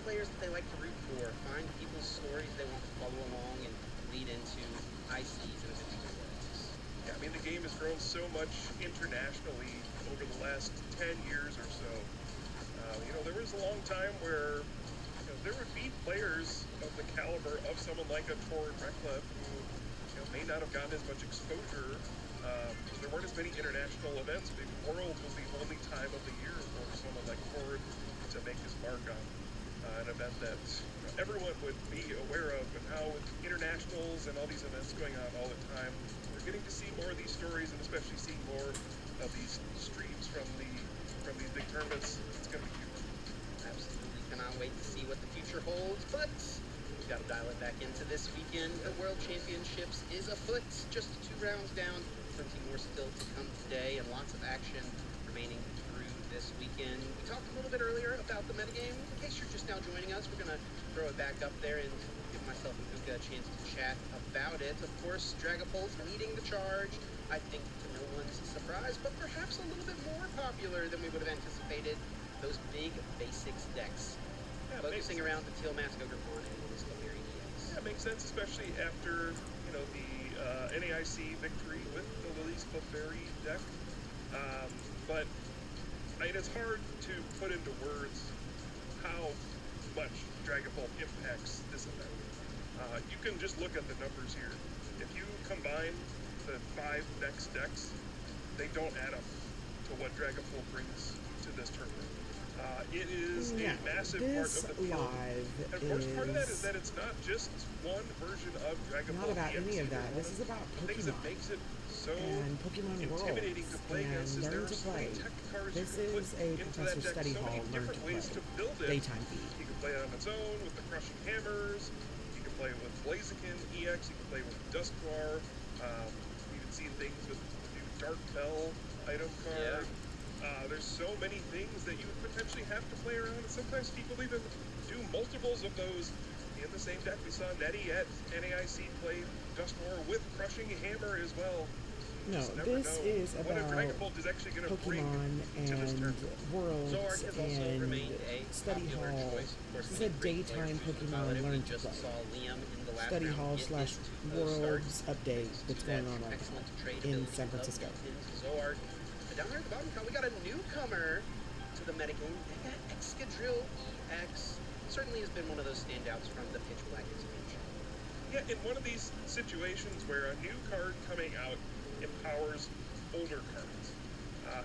players that they like to root for, find people's stories they want to follow along and lead into ICs and eventually worlds. Yeah, I mean, the game has grown so much internationally over the last 10 years or so. There was a long time where there would be players of the caliber of someone like a Torrid Reklev who may not have gotten as much exposure. There weren't as many international events. Maybe Worlds was the only time of the year for someone like Torrid to make his mark on an event that everyone would be aware of. And now with internationals and all these events going on all the time, we're getting to see more of these stories and especially seeing more of these streams from these big tournaments. It's going to be huge. Absolutely cannot wait to see what the future holds, but we've got to dial it back into this weekend. The World Championships is afoot, just 2 rounds down, plenty more still to come today, and lots of action remaining through this weekend. We talked a little bit earlier about the metagame. In case you're just now joining us, we're going to throw it back up there and give myself and Puka a chance to chat about it. Of course, Dragapult's leading the charge, I think to no one's surprise, but perhaps a little bit more popular than we would have anticipated. Those big basics decks, focusing around the Teal Mask Ogrepon and Willis Lemire EX. Yeah, it makes sense, especially after the NAIC victory with the Lily's Clefairy deck. But it's hard to put into words how much Dragapult impacts this event. You can just look at the numbers here. If you combine the 5 next decks, they don't add up to what Dragapult brings to this tournament. It is a massive part of the field. And of course, part of that is that it's not just one version of Dragapult. Not about any of that. This is about Pokemon. The things that makes it so and Pokemon intimidating Worlds to play against is there are so many tech cards This you can is put a into that Professor deck, Study so Hall many learn different to ways play. to build it. Daytime feed. You can play it on its own with the Crushing Hammers. You can play it with Blaziken EX. You can play it with Dusknoir. We've even seen things with the new Dark Bell item card. There's so many things that you would potentially have to play around, and sometimes people even do multiples of those in the same deck. We saw Nettie at NAIC play Dusknoir with Crushing Hammer as well. No, this is about Pokemon and Worlds and Study Hall. This is a daytime Pokemon learn to play. Study Hall / Worlds update that's going on right now in San Francisco. Down there at the bottom, we got a newcomer to the metagame. Mega Excadrill EX. Certainly has been one of those standouts from the Pitch Black expansion. Yeah, in one of these situations where a new card coming out empowers older cards.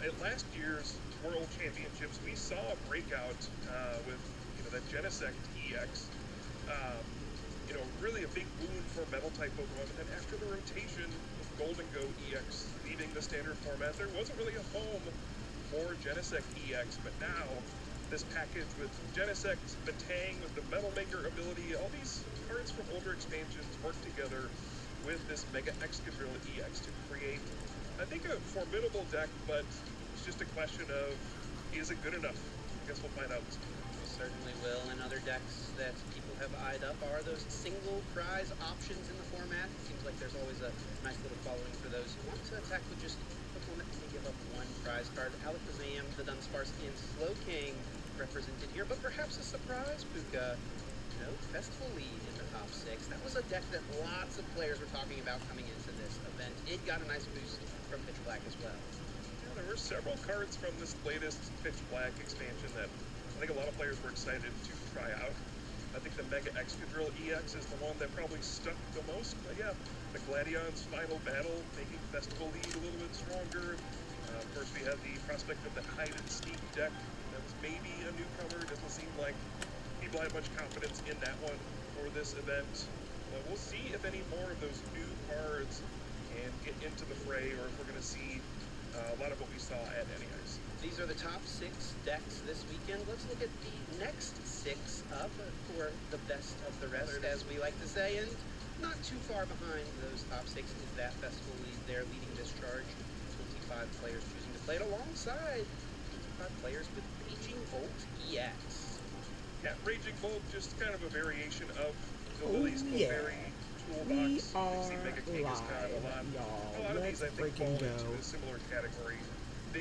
At last year's World Championships, we saw a breakout with that Genesect EX. Really a big boon for Metal-type Pokemon. And then after the rotation of Golden Go EX leaving the standard format, there wasn't really a home for Genesect EX. But now, this package with Genesect, Batang, with the Metal Maker ability, all these cards from older expansions work together with this Mega Excadrill EX to create, I think, a formidable deck, but it's just a question of, is it good enough? I guess we'll find out this week. Certainly will, and other decks that people have eyed up are those single prize options in the format. It seems like there's always a nice little following for those who want to attack with just Pokemon that can give up 1 prize card. Alakazam, the Dunsparce, and Slowking represented here, but perhaps a surprise, Puka. No Festival lead in the top 6. That was a deck that lots of players were talking about coming into this event. It got a nice boost from Pitch Black as well. Yeah, there were several cards from this latest Pitch Black expansion that I think a lot of players were excited to try out. I think the Mega Excadrill EX is the one that probably stuck the most. But yeah, the Gladion's Final Battle making Festival lead a little bit stronger. Of course, we have the prospect of the Hide and Sneak deck. That's maybe a newcomer. Doesn't seem like people had much confidence in that one for this event. We'll see if any more of those new cards can get into the fray, or if we're going to see a lot of what we saw at NAIC. These are the top 6 decks this weekend. Let's look at the next 6 up for the best of the rest, as we like to say. And not too far behind those top 6 is that Festival lead there leading this charge. 25 players choosing to play it alongside 25 players with Raging Bolt EX. Yeah, Raging Bolt, just kind of a variation of the Lily's Clefairy toolbox. We are Mega King has got a lot of these, I think, fall into a similar category.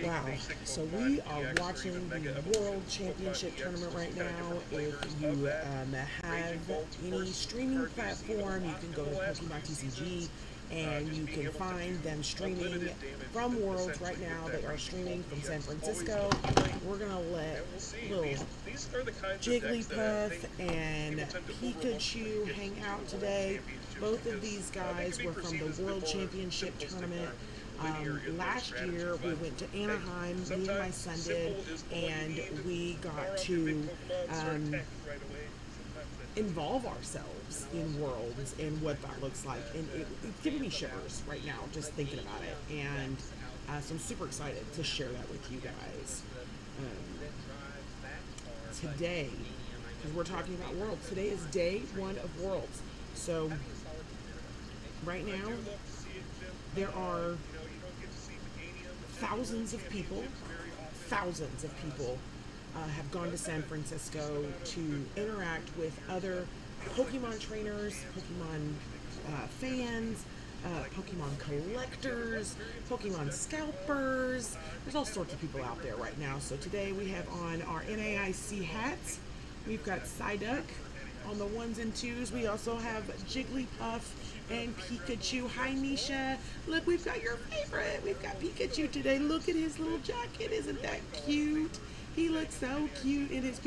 Wow, so we are watching the World Championship Tournament right now. If you have any streaming platform, you can go to Pokemon TCG and you can find them streaming from Worlds right now. They are streaming from San Francisco. We're going to let little Jigglypuff and Pikachu hang out today. Both of these guys were from the World Championship Tournament. Last year we went to Anaheim, me and my son did, and we got to involve ourselves in Worlds and what that looks like. And it's giving me shivers right now just thinking about it. And so I'm super excited to share that with you guys. Today, because we're talking about Worlds, today is day one of Worlds. So right now, there are thousands of people have gone to San Francisco to interact with other Pokemon trainers, Pokemon fans, Pokemon collectors, Pokemon scalpers. There's all sorts of people out there right now. So today we have on our NAIC hats. We've got Psyduck on the ones and twos. We also have Jigglypuff and Pikachu. Hi, Nisha. Look, we've got your favorite. We've got Pikachu today. Look at his little jacket. Isn't that cute? He looks so cute in his.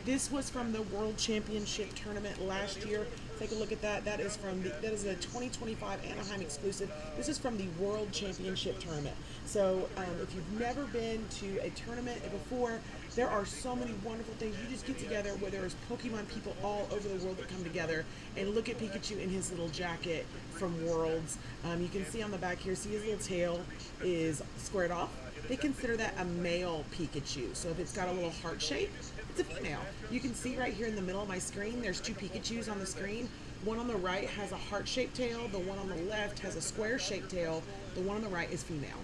This was from the World Championship Tournament last year. Take a look at that. That is a 2025 Anaheim exclusive. This is from the World Championship Tournament. So if you've never been to a tournament before, there are so many wonderful things. You just get together where there's Pokemon people all over the world that come together and look at Pikachu in his little jacket from Worlds. You can see on the back here, see his little tail is squared off. They consider that a male Pikachu. So if it's got a little heart shape, it's a female. You can see right here in the middle of my screen, there's two Pikachus on the screen. One on the right has a heart-shaped tail. The one on the left has a square-shaped tail. The one on the right is female.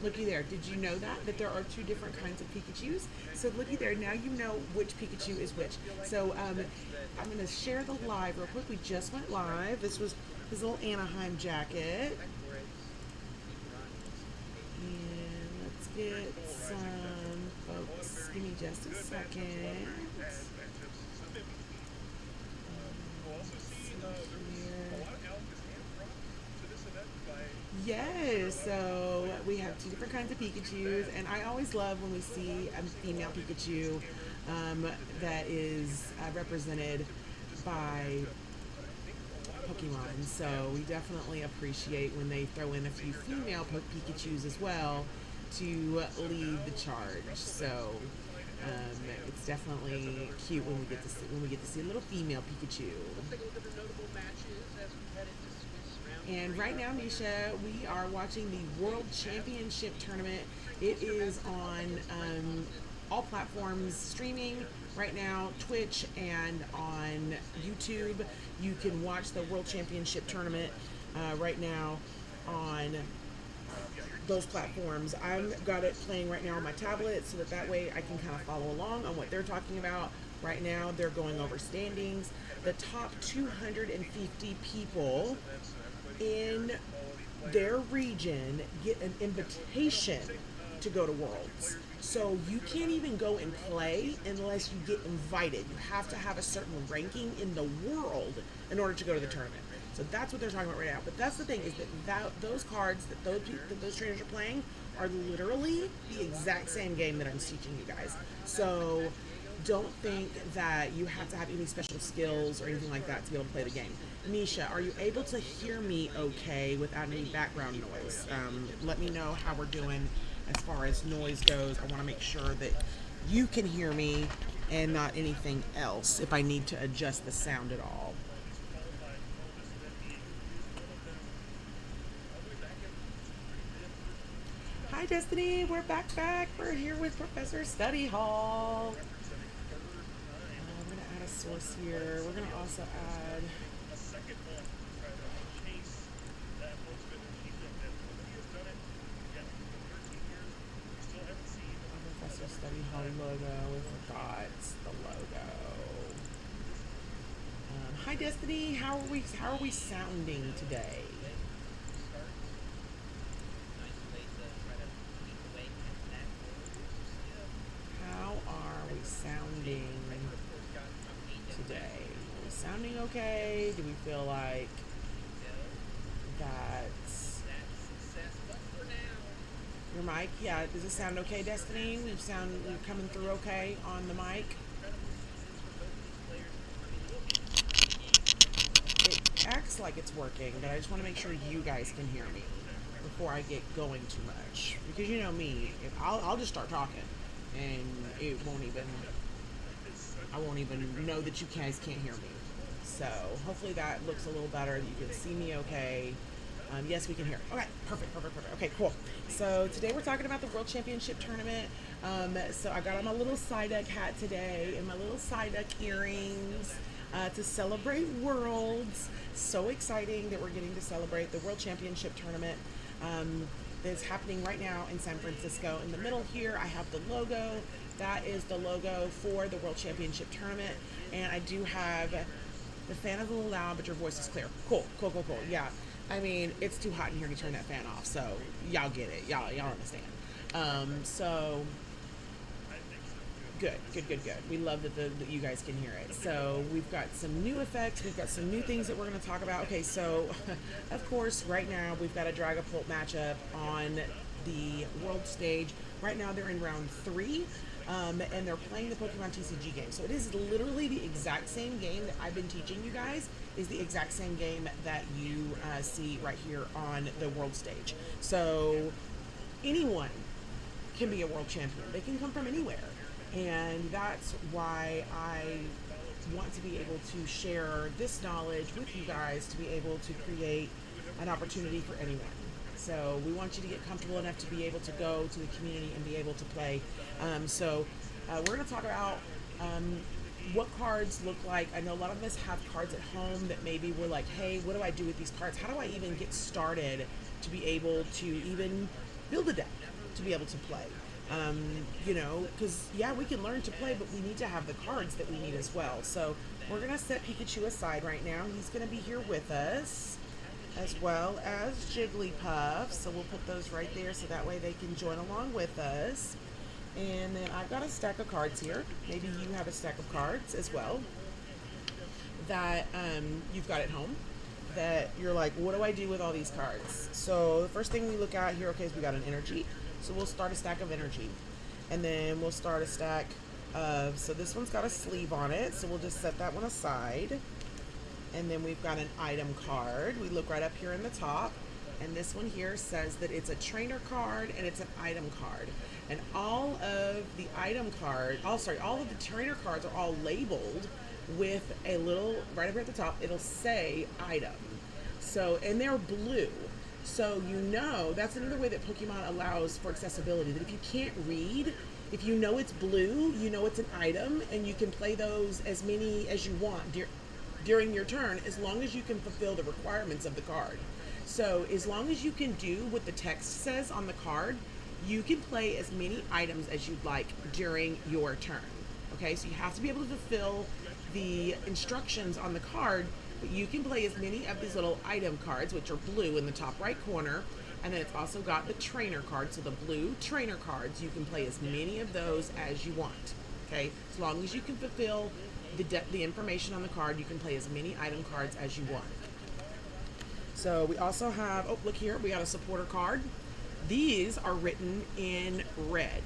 Looky there. Did you know that there are two different kinds of Pikachus? So looky there. Now you know which Pikachu is which. So I'm going to share the live real quick. We just went live. This was his little Anaheim jacket. And let's get some folks. Give me just a second. Yes, so we have two different kinds of Pikachus, and I always love when we see a female Pikachu that is represented by Pokemon. So we definitely appreciate when they throw in a few female Pikachus as well to lead the charge. So it's definitely cute when we get to see a little female Pikachu. Let's take a look at the notable matches as we head into Swiss round. And right now, Nisha, we are watching the World Championship Tournament. It is on all platforms streaming right now, Twitch and on YouTube. You can watch the World Championship Tournament right now on those platforms. I've got it playing right now on my tablet so that way I can kind of follow along on what they're talking about. Right now they're going over standings. The top 250 people in their region get an invitation to go to Worlds. So you can't even go and play unless you get invited. You have to have a certain ranking in the world in order to go to the tournament. So that's what they're talking about right now. But that's the thing, is that those cards that those trainers are playing are literally the exact same game that I'm teaching you guys. So don't think that you have to have any special skills or anything like that to be able to play the game. Nisha, are you able to hear me okay without any background noise? Let me know how we're doing as far as noise goes. I want to make sure that you can hear me and not anything else if I need to adjust the sound at all. Hi Destiny, we're back. We're here with Professor Study Hall. I'm going to add a source here. We're going to also add Professor Study Hall logo with dots, the logo. Hi Destiny, how are we sounding today? today? Are we sounding okay? Do we feel like that's your mic? Yeah, does it sound okay, Destiny? We're coming through okay on the mic. It acts like it's working, but I just want to make sure you guys can hear me before I get going too much. Because you know me, if I'll just start talking, and I won't even know that you guys can't hear me. So hopefully that looks a little better. You can see me okay. Yes, we can hear. Okay, perfect. Okay, cool. So today we're talking about the World Championship Tournament. So I got on my little Psyduck hat today and my little Psyduck earrings to celebrate Worlds. So exciting that we're getting to celebrate the World Championship Tournament that's happening right now in San Francisco. In the middle here, I have the logo. That is the logo for the World Championship Tournament. And I do have the fan is a little loud, but your voice is clear. Cool. Yeah. I mean, it's too hot in here to turn that fan off, so y'all get it. Y'all understand. So good. We love that you guys can hear it. So we've got some new effects. We've got some new things that we're going to talk about. Okay, so of course, right now we've got a Dragapult matchup on the world stage. Right now they're in round 3. And they're playing the Pokemon TCG game. So it is literally the exact same game that I've been teaching you guys, is the exact same game that you see right here on the world stage. So anyone can be a world champion. They can come from anywhere. And that's why I want to be able to share this knowledge with you guys to be able to create an opportunity for anyone. So we want you to get comfortable enough to be able to go to the community and be able to play. We're going to talk about what cards look like. I know a lot of us have cards at home that maybe we're like, hey, what do I do with these cards? How do I even get started to be able to even build a deck to be able to play? Because, yeah, we can learn to play, but we need to have the cards that we need as well. So we're going to set Pikachu aside right now. He's going to be here with us, as well as Jigglypuff. So we'll put those right there so that way they can join along with us. And then I've got a stack of cards here. Maybe you have a stack of cards as well that you've got at home that you're like, what do I do with all these cards? So the first thing we look at here, okay, is we got an energy. So we'll start a stack of energy. And then we'll start a stack of, so this one's got a sleeve on it. So we'll just set that one aside. And then we've got an item card. We look right up here in the top. And this one here says that it's a trainer card and it's an item card. And all of the all of the trainer cards are all labeled with a little, right up here at the top, it'll say item. So, and they're blue. So that's another way that Pokemon allows for accessibility. That if you can't read, if you know it's blue, you know it's an item, and you can play those as many as you want during your turn, as long as you can fulfill the requirements of the card. So as long as you can do what the text says on the card, you can play as many items as you'd like during your turn. Okay, so you have to be able to fulfill the instructions on the card, but you can play as many of these little item cards, which are blue in the top right corner, and then it's also got the trainer cards. So the blue trainer cards, you can play as many of those as you want. Okay, as long as you can fulfill the information on the card, you can play as many item cards as you want. So we also have, oh, look here, we got a supporter card. These are written in red.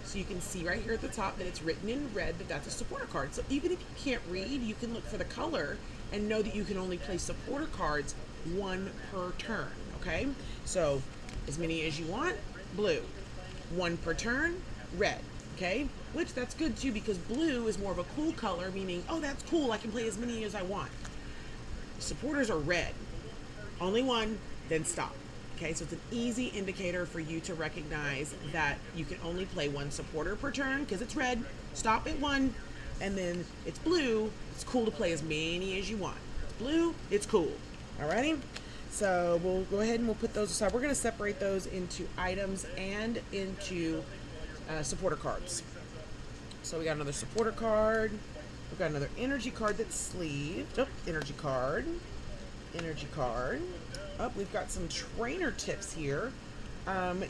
So you can see right here at the top that it's written in red that that's a supporter card. So even if you can't read, you can look for the color and know that you can only play supporter cards one per turn, okay? So as many as you want, blue. One per turn, red, okay? Which that's good too, because blue is more of a cool color, meaning, oh, that's cool, I can play as many as I want. Supporters are red. Only one, then stop. Okay, so it's an easy indicator for you to recognize that you can only play one supporter per turn because it's red, stop at one, and then it's blue, it's cool to play as many as you want. It's blue, it's cool. Alrighty? So we'll go ahead and we'll put those aside. We're going to separate those into items and into supporter cards. So we got another supporter card. We've got another energy card that's sleeved. Oh, energy card. Energy card. Oh, we've got some trainer tips here.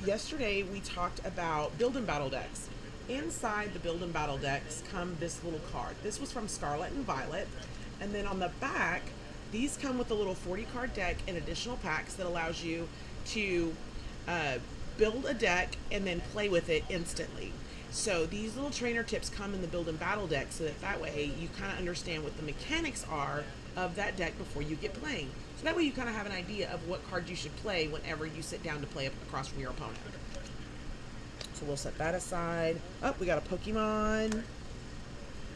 Yesterday we talked about build and battle decks. inside the Build and Battle decks come this little card. This was from Scarlet and Violet. And then on the back, these come with a little 40 card deck and additional packs that allows you to build a deck and then play with it instantly. So these little trainer tips come in the Build and Battle deck, so that way you kind of understand what the mechanics are of that deck before you get playing. So that way you kind of have an idea of what cards you should play whenever you sit down to play across from your opponent. So we'll set that aside. Oh, we got a Pokemon.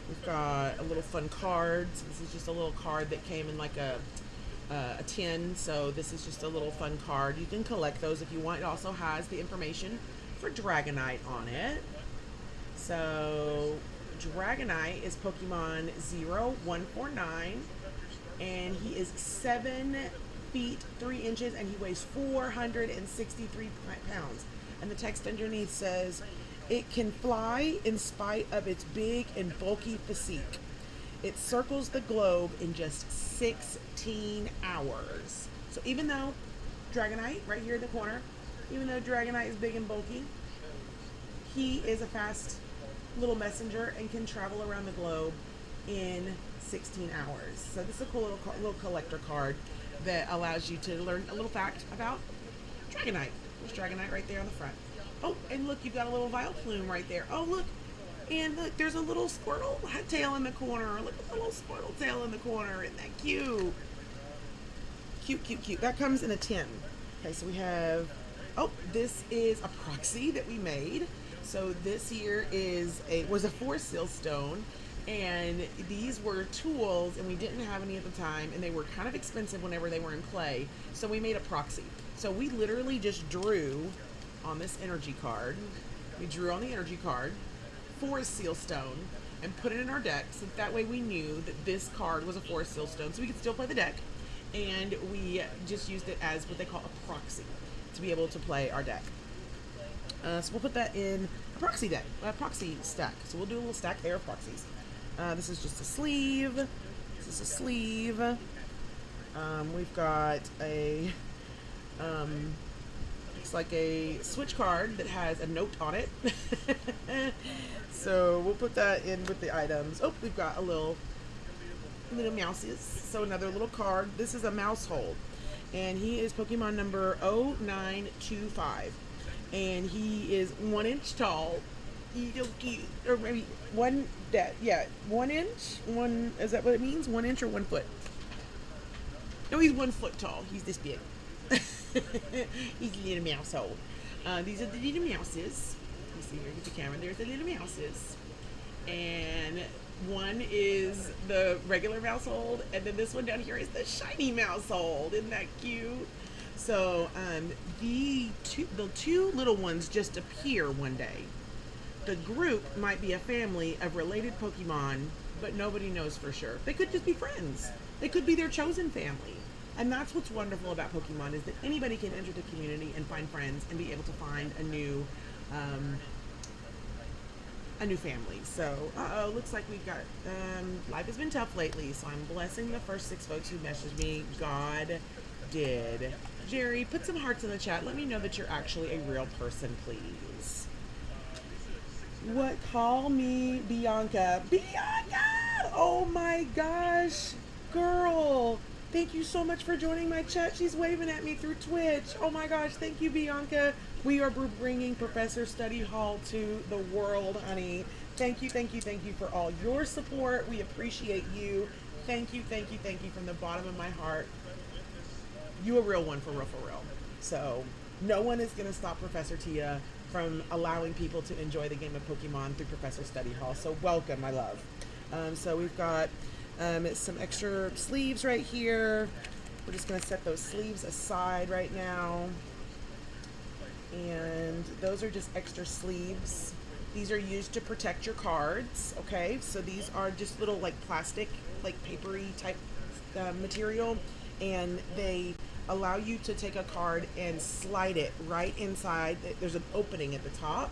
We've got a little fun card. So this is just a little card that came in like a tin. So this is just a little fun card. You can collect those if you want. It also has the information for Dragonite on it. So Dragonite is Pokemon 0149, and he is 7 feet 3 inches, and he weighs 463 pounds. And the text underneath says, it can fly in spite of its big and bulky physique. It circles the globe in just 16 hours. So even though Dragonite, right here in the corner, even though Dragonite is big and bulky, he is a fast little messenger and can travel around the globe in 16 hours. So this is a cool little collector card that allows you to learn a little fact about Dragonite. There's Dragonite right there on the front. Oh, and look, you've got a little Vileplume right there. Oh, look, and look, there's a little Squirtle tail in the corner. Look at the little Squirtle tail in the corner. Isn't that cute? Cute, cute, cute. That comes in a tin. Okay, so we have, oh, this is a proxy that we made. So this here was a Force Seal Stone, and these were tools, and we didn't have any at the time, and they were kind of expensive whenever they were in play, so we made a proxy. So we literally just drew on this energy card. We drew on the energy card Force Seal Stone and put it in our deck, so that way we knew that this card was a Force Seal Stone, so we could still play the deck, and we just used it as what they call a proxy to be able to play our deck. So we'll put that in a proxy deck, a proxy stack. So we'll do a little stack there of proxies. This is just a sleeve. This is a sleeve. We've got a, looks like a switch card that has a note on it. So we'll put that in with the items. Oh, we've got a little mouses. So another little card. This is a mouse hold. And he is Pokemon number 0925. And he is 1 inch tall. He's so cute. Or maybe 1 inch. Is that what it means? 1 inch or 1 foot? No, he's 1 foot tall. He's this big. He's a little mouse hole. These are the little mouses. You see here with the camera. There's the little mouses. And one is the regular mouse hold, and then this one down here is the shiny mouse hold. Isn't that cute? So the two little ones just appear one day. The group might be a family of related Pokemon, but nobody knows for sure. They could just be friends. They could be their chosen family. And that's what's wonderful about Pokemon, is that anybody can enter the community and find friends and be able to find a new family. So, looks like we've got, life has been tough lately, so I'm blessing the first 6 folks who messaged me. God did. Jerry, put some hearts in the chat. Let me know that you're actually a real person, please. What? Call me Bianca. Bianca! Oh my gosh. Girl. Thank you so much for joining my chat. She's waving at me through Twitch. Oh my gosh. Thank you, Bianca. We are bringing Professor Study Hall to the world, honey. Thank you, thank you, thank you for all your support. We appreciate you. Thank you, thank you, thank you from the bottom of my heart. You a real one, for real, for real. So no one is going to stop Professor Tia from allowing people to enjoy the game of Pokemon through Professor Study Hall. So welcome, my love. So we've got some extra sleeves right here. We're just going to set those sleeves aside right now. And those are just extra sleeves. These are used to protect your cards, okay? So these are just little like plastic, like papery type material, and they allow you to take a card and slide it right inside. There's an opening at the top,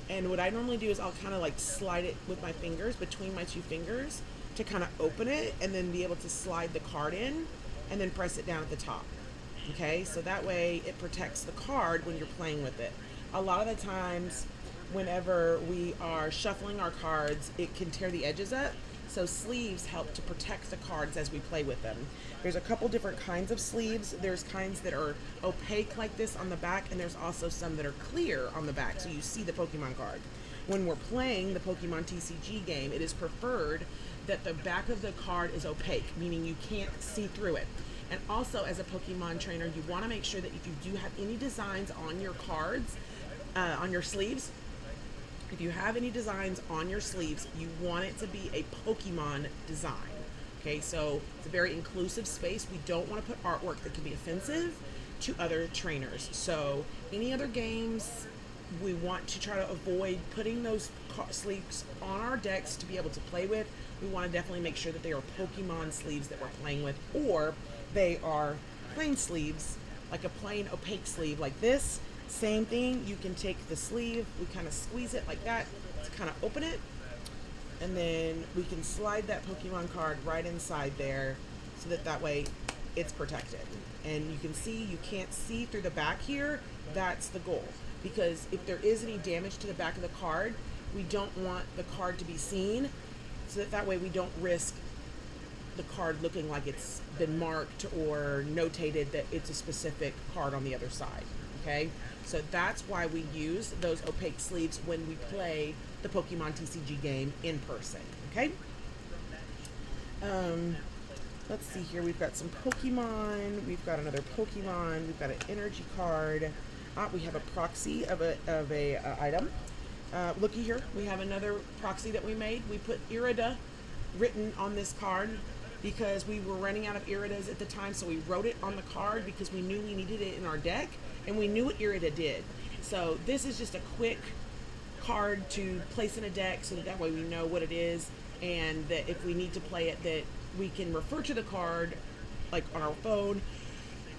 and what I normally do is I'll kind of like slide it with my fingers, between my 2 fingers, to kind of open it and then be able to slide the card in and then press it down at the top. Okay, so that way it protects the card when you're playing with it. A lot of the times whenever we are shuffling our cards, it can tear the edges up. So sleeves help to protect the cards as we play with them. There's a couple different kinds of sleeves. There's kinds that are opaque like this on the back, and there's also some that are clear on the back, so you see the Pokemon card. When we're playing the Pokemon TCG game, it is preferred that the back of the card is opaque, meaning you can't see through it. And also, as a Pokemon trainer, you want to make sure that if you do have any designs on your cards, on your sleeves, if you have any designs on your sleeves, you want it to be a Pokemon design. Okay, so it's a very inclusive space. We don't want to put artwork that can be offensive to other trainers. So any other games, we want to try to avoid putting those sleeves on our decks to be able to play with. We want to definitely make sure that they are Pokemon sleeves that we're playing with, or they are plain sleeves, like a plain opaque sleeve like this. Same thing, you can take the sleeve, we kind of squeeze it like that to kind of open it, and then we can slide that Pokemon card right inside there so that way it's protected. And you can see, you can't see through the back here. That's the goal, because if there is any damage to the back of the card, we don't want the card to be seen, so that way we don't risk the card looking like it's been marked or notated that it's a specific card on the other side. Okay, so that's why we use those opaque sleeves when we play the Pokemon TCG game in person. Okay, let's see here. We've got some Pokemon. We've got another Pokemon. We've got an energy card. We have a proxy of a item. Looky here. We have another proxy that we made. We put Irida written on this card because we were running out of Iridas at the time, so we wrote it on the card because we knew we needed it in our deck, and we knew what Irida did. So this is just a quick card to place in a deck so that way we know what it is, and that if we need to play it, that we can refer to the card like on our phone,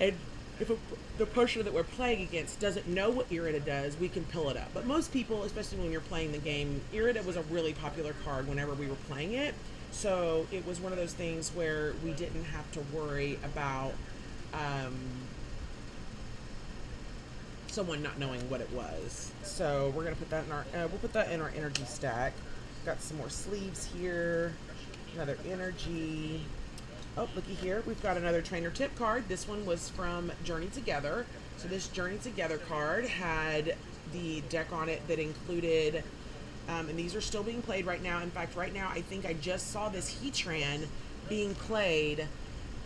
and if the person that we're playing against doesn't know what Irida does, we can pull it up. But most people, especially when you're playing the game, Irida was a really popular card whenever we were playing it. So it was one of those things where we didn't have to worry about someone not knowing what it was. So we're gonna put that in our we'll put that in our energy stack. Got some more sleeves here. Another energy. Oh, looky here. We've got another trainer tip card. This one was from Journey Together. So this Journey Together card had the deck on it that included, and these are still being played right now. In fact, right now, I think I just saw this Heatran being played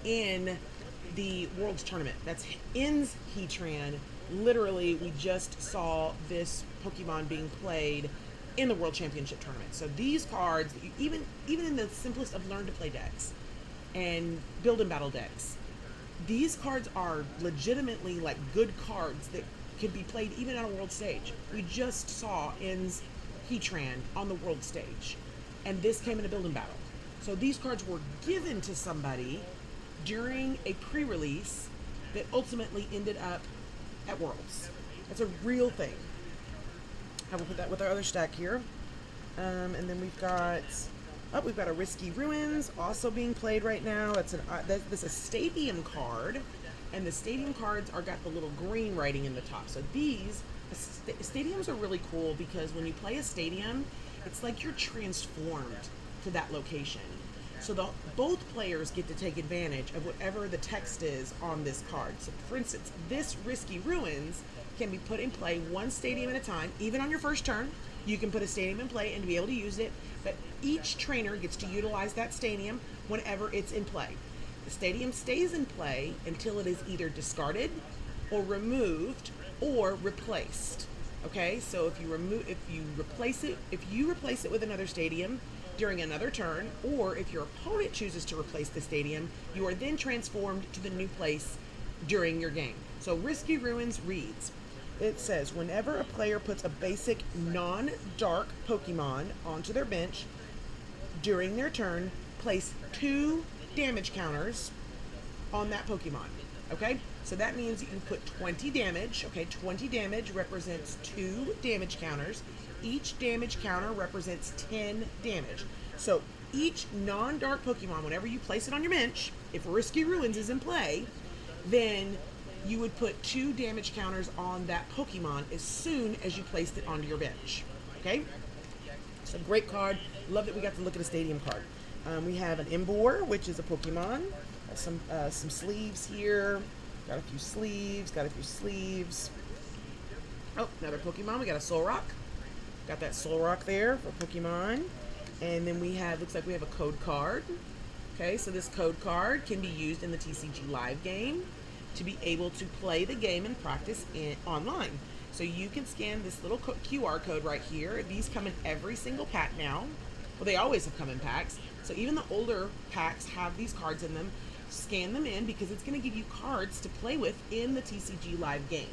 in the Worlds Tournament. That's In's Heatran. Literally, we just saw this Pokemon being played in the World Championship Tournament. So these cards, even in the simplest of Learn to Play decks and Build and Battle decks, these cards are legitimately like good cards that can be played even on a world stage. We just saw In's Heatran on the world stage, and this came in a Build and Battle. So these cards were given to somebody during a pre-release that ultimately ended up at Worlds. That's a real thing. I will put that with our other stack here. And then we've got a Risky Ruins also being played right now. That's a stadium card, and the stadium cards got the little green writing in the top. So these stadiums are really cool because when you play a stadium, it's like you're transformed to that location. So both players get to take advantage of whatever the text is on this card. So for instance, this Risky Ruins can be put in play one stadium at a time. Even on your first turn, you can put a stadium in play and to be able to use it, but each trainer gets to utilize that stadium whenever it's in play. The stadium stays in play until it is either discarded or removed or replaced. Okay, so if you replace it with another stadium during another turn, or if your opponent chooses to replace the stadium, you are then transformed to the new place during your game. So Risky Ruins reads, it says, whenever a player puts a basic non-dark Pokemon onto their bench during their turn, place 2 damage counters on that Pokemon. Okay, so that means you can put 20 damage. Okay, 20 damage represents 2 damage counters. Each damage counter represents 10 damage. So each non-dark Pokemon, whenever you place it on your bench, if Risky Ruins is in play, then you would put 2 damage counters on that Pokemon as soon as you placed it onto your bench. Okay, so great card. Love that we got to look at a stadium card. We have an Embor, which is a Pokemon. Some sleeves here. Got a few sleeves. Got a few sleeves. Oh, another Pokemon. We got a Solrock. Got that Solrock there for Pokemon. And then we have, looks like we have a code card. Okay, so this code card can be used in the TCG Live game to be able to play the game and practice online. So you can scan this little QR code right here. These come in every single pack now. Well, they always have come in packs. So even the older packs have these cards in them. Scan them in because it's going to give you cards to play with in the TCG Live game.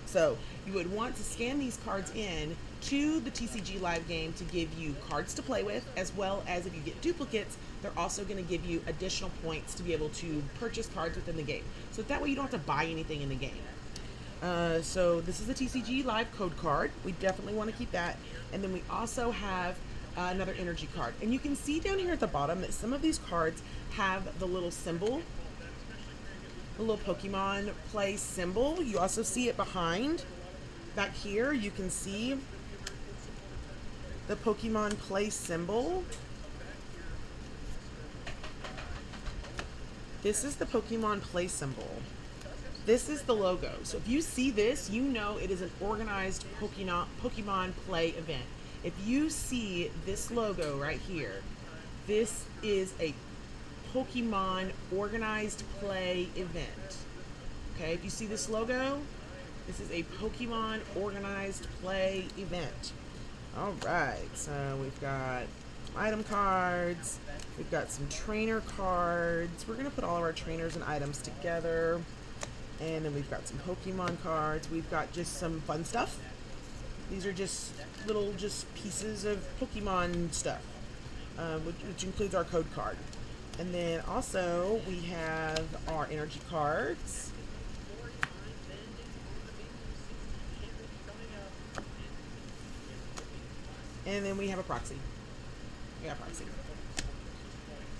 So you would want to scan these cards in to the TCG Live game to give you cards to play with, as well as if you get duplicates, they're also going to give you additional points to be able to purchase cards within the game. So that way you don't have to buy anything in the game. So this is the TCG Live code card. We definitely want to keep that. And then we also have another energy card. And you can see down here at the bottom that some of these cards have the little symbol, the little Pokemon play symbol. You also see it behind. Back here, you can see the Pokemon play symbol. This is the Pokemon play symbol. This is the logo. So if you see this, you know it is an organized Pokemon play event. If you see this logo right here, this is a Pokemon organized play event. Okay, if you see this logo, this is a Pokemon organized play event. All right, so we've got item cards, we've got some trainer cards. We're gonna put all of our trainers and items together. And then we've got some Pokemon cards. We've got just some fun stuff. These are just little pieces of Pokemon stuff, which includes our code card. And then also we have our energy cards. And then we have a proxy. We got proxy.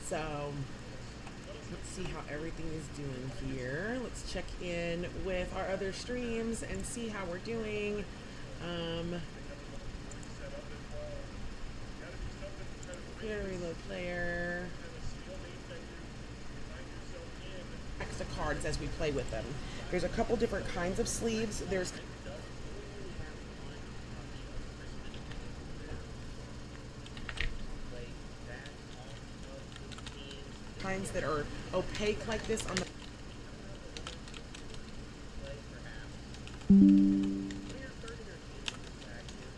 So let's see how everything is doing here. Let's check in with our other streams and see how we're doing. Here, reload player. Extra cards as we play with them. There's a couple different kinds of sleeves. There's kinds that are opaque like this on the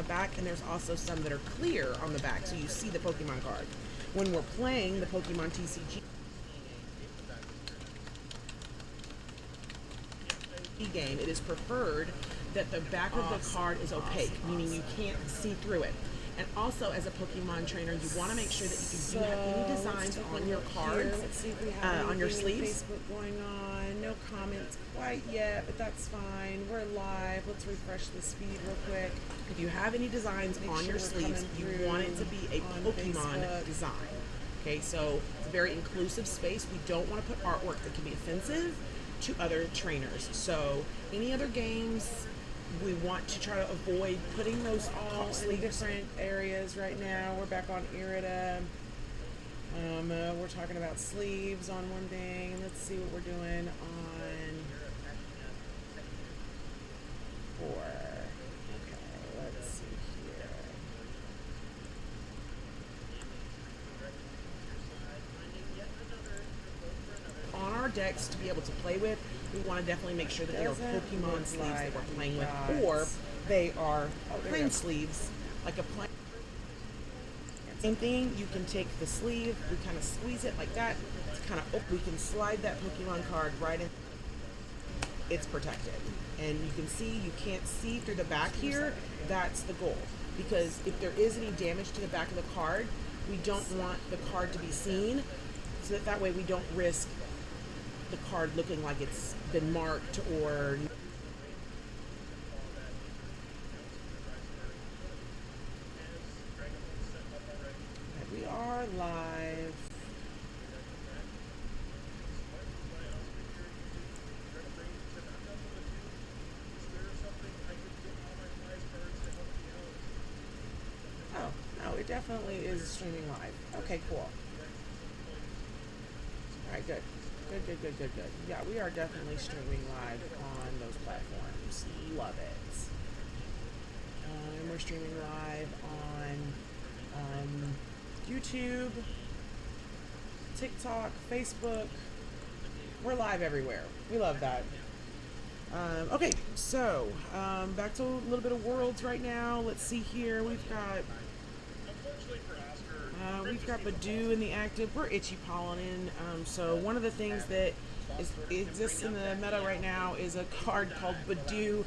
back, and there's also some that are clear on the back, so you see the Pokemon card. When we're playing the Pokemon TCG game, it is preferred that the back of the card is opaque, meaning you can't see through it. And also, as a Pokemon trainer, you want to make sure that if you do have any designs on your cards, let's see if we have on your sleeves. Facebook going on. No comments quite yet, but that's fine. We're live. Let's refresh this feed real quick. If you have any designs on your sleeves, you want it to be a Pokemon design. Okay, so it's a very inclusive space. We don't want to put artwork that can be offensive to other trainers. So any other games, we want to try to avoid putting those all in different areas right now. We're back on Irida. We're talking about sleeves on one thing. Let's see what we're doing on 4. Okay, let's see here. On our decks to be able to play with, we want to definitely make sure that they are Pokemon sleeves that we're playing with, or they are plain sleeves, like a plain. Same thing, you can take the sleeve, we kind of squeeze it like that, it's kind of we can slide that Pokemon card right in. It's protected. And you can see, you can't see through the back here. That's the goal. Because if there is any damage to the back of the card, we don't want the card to be seen, so that way we don't risk the card looking like it's been marked or. We are live. definitely is streaming live. Okay, cool. All right, good. Good. Yeah, we are definitely streaming live on those platforms. Love it. And we're streaming live on YouTube, TikTok, Facebook. We're live everywhere. We love that. Okay, so back to a little bit of Worlds right now. Let's see here. We've got Badoo in the active. We're Itchy Pollen in. So one of the things that exists in the meta right now is a card called Badoo.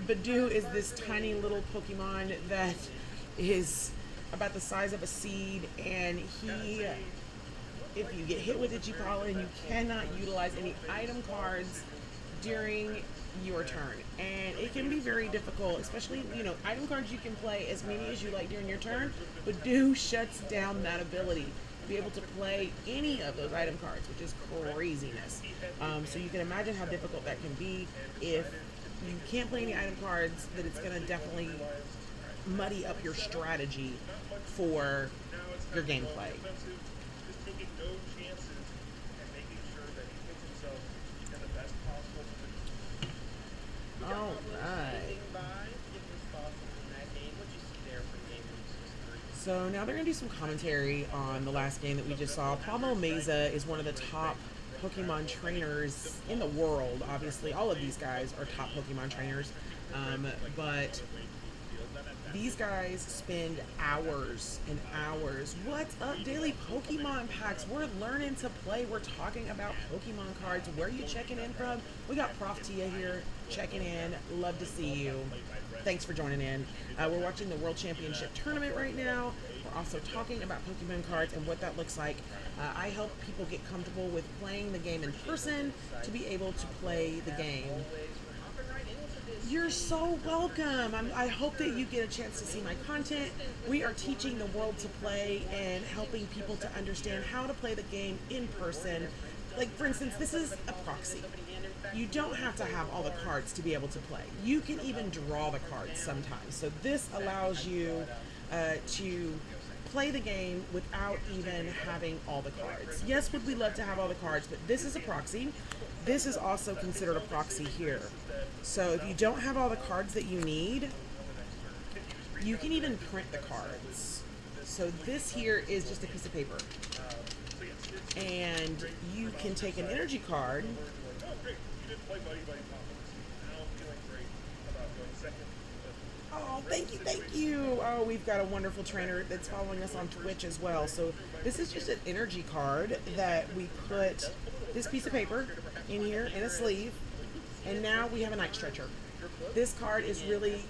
Badoo is this tiny little Pokemon that is about the size of a seed, and if you get hit with Itchy Pollen, you cannot utilize any item cards during your turn, and it can be very difficult, especially, item cards you can play as many as you like during your turn, but shuts down that ability to be able to play any of those item cards, which is craziness. So you can imagine how difficult that can be. If you can't play any item cards, that it's going to definitely muddy up your strategy for your gameplay. All right. So now they're going to do some commentary on the last game that we just saw. Pablo Meza is one of the top Pokemon trainers in the world. Obviously, all of these guys are top Pokemon trainers. But these guys spend hours and hours. What's up, daily Pokemon packs? We're learning to play. We're talking about Pokemon cards. Where are you checking in from? We got Prof. Tia here checking in. Love to see you. Thanks for joining in. We're watching the World Championship Tournament right now. We're also talking about Pokemon cards and what that looks like. I help people get comfortable with playing the game in person to be able to play the game. You're so welcome. I hope that you get a chance to see my content. We are teaching the world to play and helping people to understand how to play the game in person. Like, for instance, this is a proxy. You don't have to have all the cards to be able to play. You can even draw the cards sometimes. So this allows you to play the game without even having all the cards. Yes, would we love to have all the cards, but this is a proxy. This is also considered a proxy here. So if you don't have all the cards that you need, you can even print the cards. So this here is just a piece of paper. And you can take an energy card. Oh, thank you. Oh, we've got a wonderful trainer that's following us on Twitch as well. So this is just an energy card that we put this piece of paper in here in a sleeve. And now we have a night stretcher. This card is really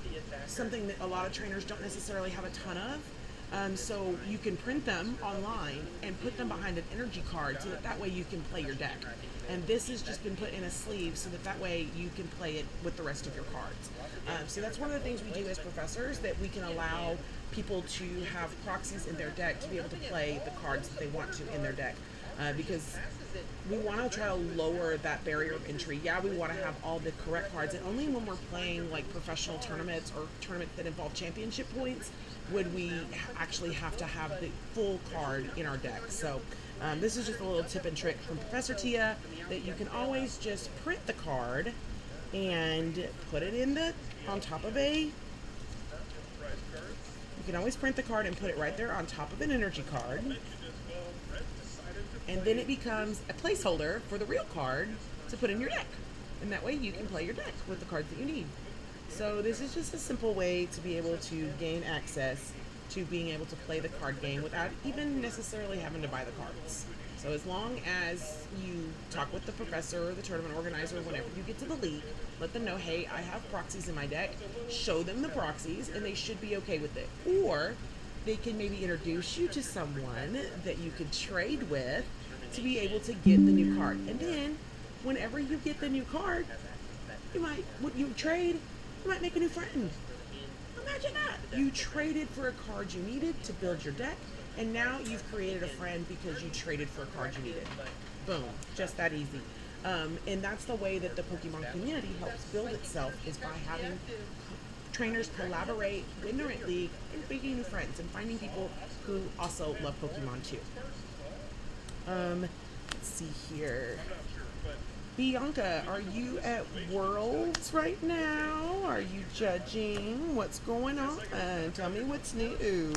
something that a lot of trainers don't necessarily have a ton of. So you can print them online and put them behind an energy card so that way you can play your deck. And this has just been put in a sleeve so that way you can play it with the rest of your cards. So that's one of the things we do as professors, that we can allow people to have proxies in their deck to be able to play the cards that they want to in their deck. Because we want to try to lower that barrier of entry. Yeah, we want to have all the correct cards, and only when we're playing like professional tournaments or tournaments that involve championship points would we actually have to have the full card in our deck. So this is just a little tip and trick from Professor Tia, that you can always just print the card and put it on top of you can always print the card and put it right there on top of an energy card. And then it becomes a placeholder for the real card to put in your deck. And that way you can play your deck with the cards that you need. So this is just a simple way to be able to gain access to being able to play the card game without even necessarily having to buy the cards. So as long as you talk with the professor or the tournament organizer whenever you get to the league, let them know, hey, I have proxies in my deck, show them the proxies, and they should be okay with it. Or they can maybe introduce you to someone that you could trade with to be able to get the new card. And then whenever you get the new card, you might make a new friend. Imagine that. You traded for a card you needed to build your deck, and now you've created a friend because you traded for a card you needed. Boom. Just that easy. And that's the way that the Pokemon community helps build itself, is by having trainers collaborate, win their league, and making new friends and finding people who also love Pokemon too. Let's see here. Bianca, are you at Worlds right now? Are you judging? What's going on? Tell me what's new.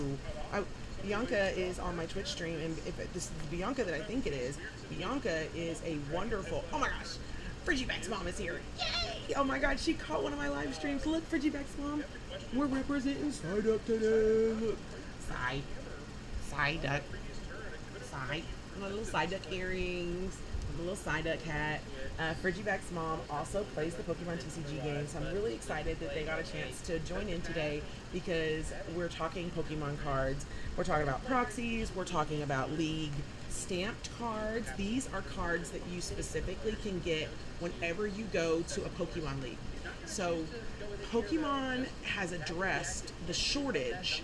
Bianca is on my Twitch stream, and if this is Bianca that I think it is, Bianca is a wonderful, oh my gosh, Frigiback's mom is here. Yay! Oh my god, she caught one of my live streams. Look, Frigiback's mom. We're representing Psyduck today. Look. Psyduck. My little Psyduck earrings. The little Psyduck hat. Frigiback's mom also plays the Pokemon TCG game, so I'm really excited that they got a chance to join in today because we're talking Pokemon cards. We're talking about proxies. We're talking about league stamped cards. These are cards that you specifically can get whenever you go to a Pokemon league. So Pokemon has addressed the shortage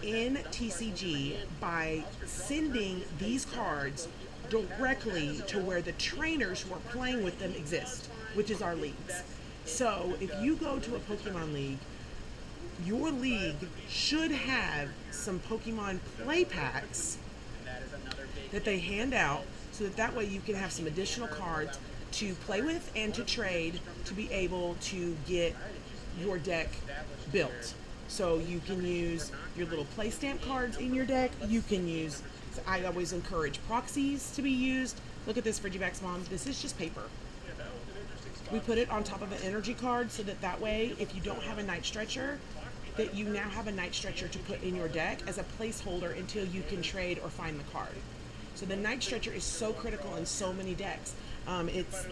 in TCG by sending these cards directly to where the trainers who are playing with them exist, which is our leagues. So if you go to a Pokemon league, your league should have some Pokemon play packs that they hand out so that way you can have some additional cards to play with and to trade to be able to get your deck built. So you can use your little play stamp cards in your deck. You can use, I always encourage proxies to be used. Look at this, Frigiback's mom. This is just paper. We put it on top of an energy card so that way, if you don't have a night stretcher, that you now have a night stretcher to put in your deck as a placeholder until you can trade or find the card. So the night stretcher is so critical in so many decks.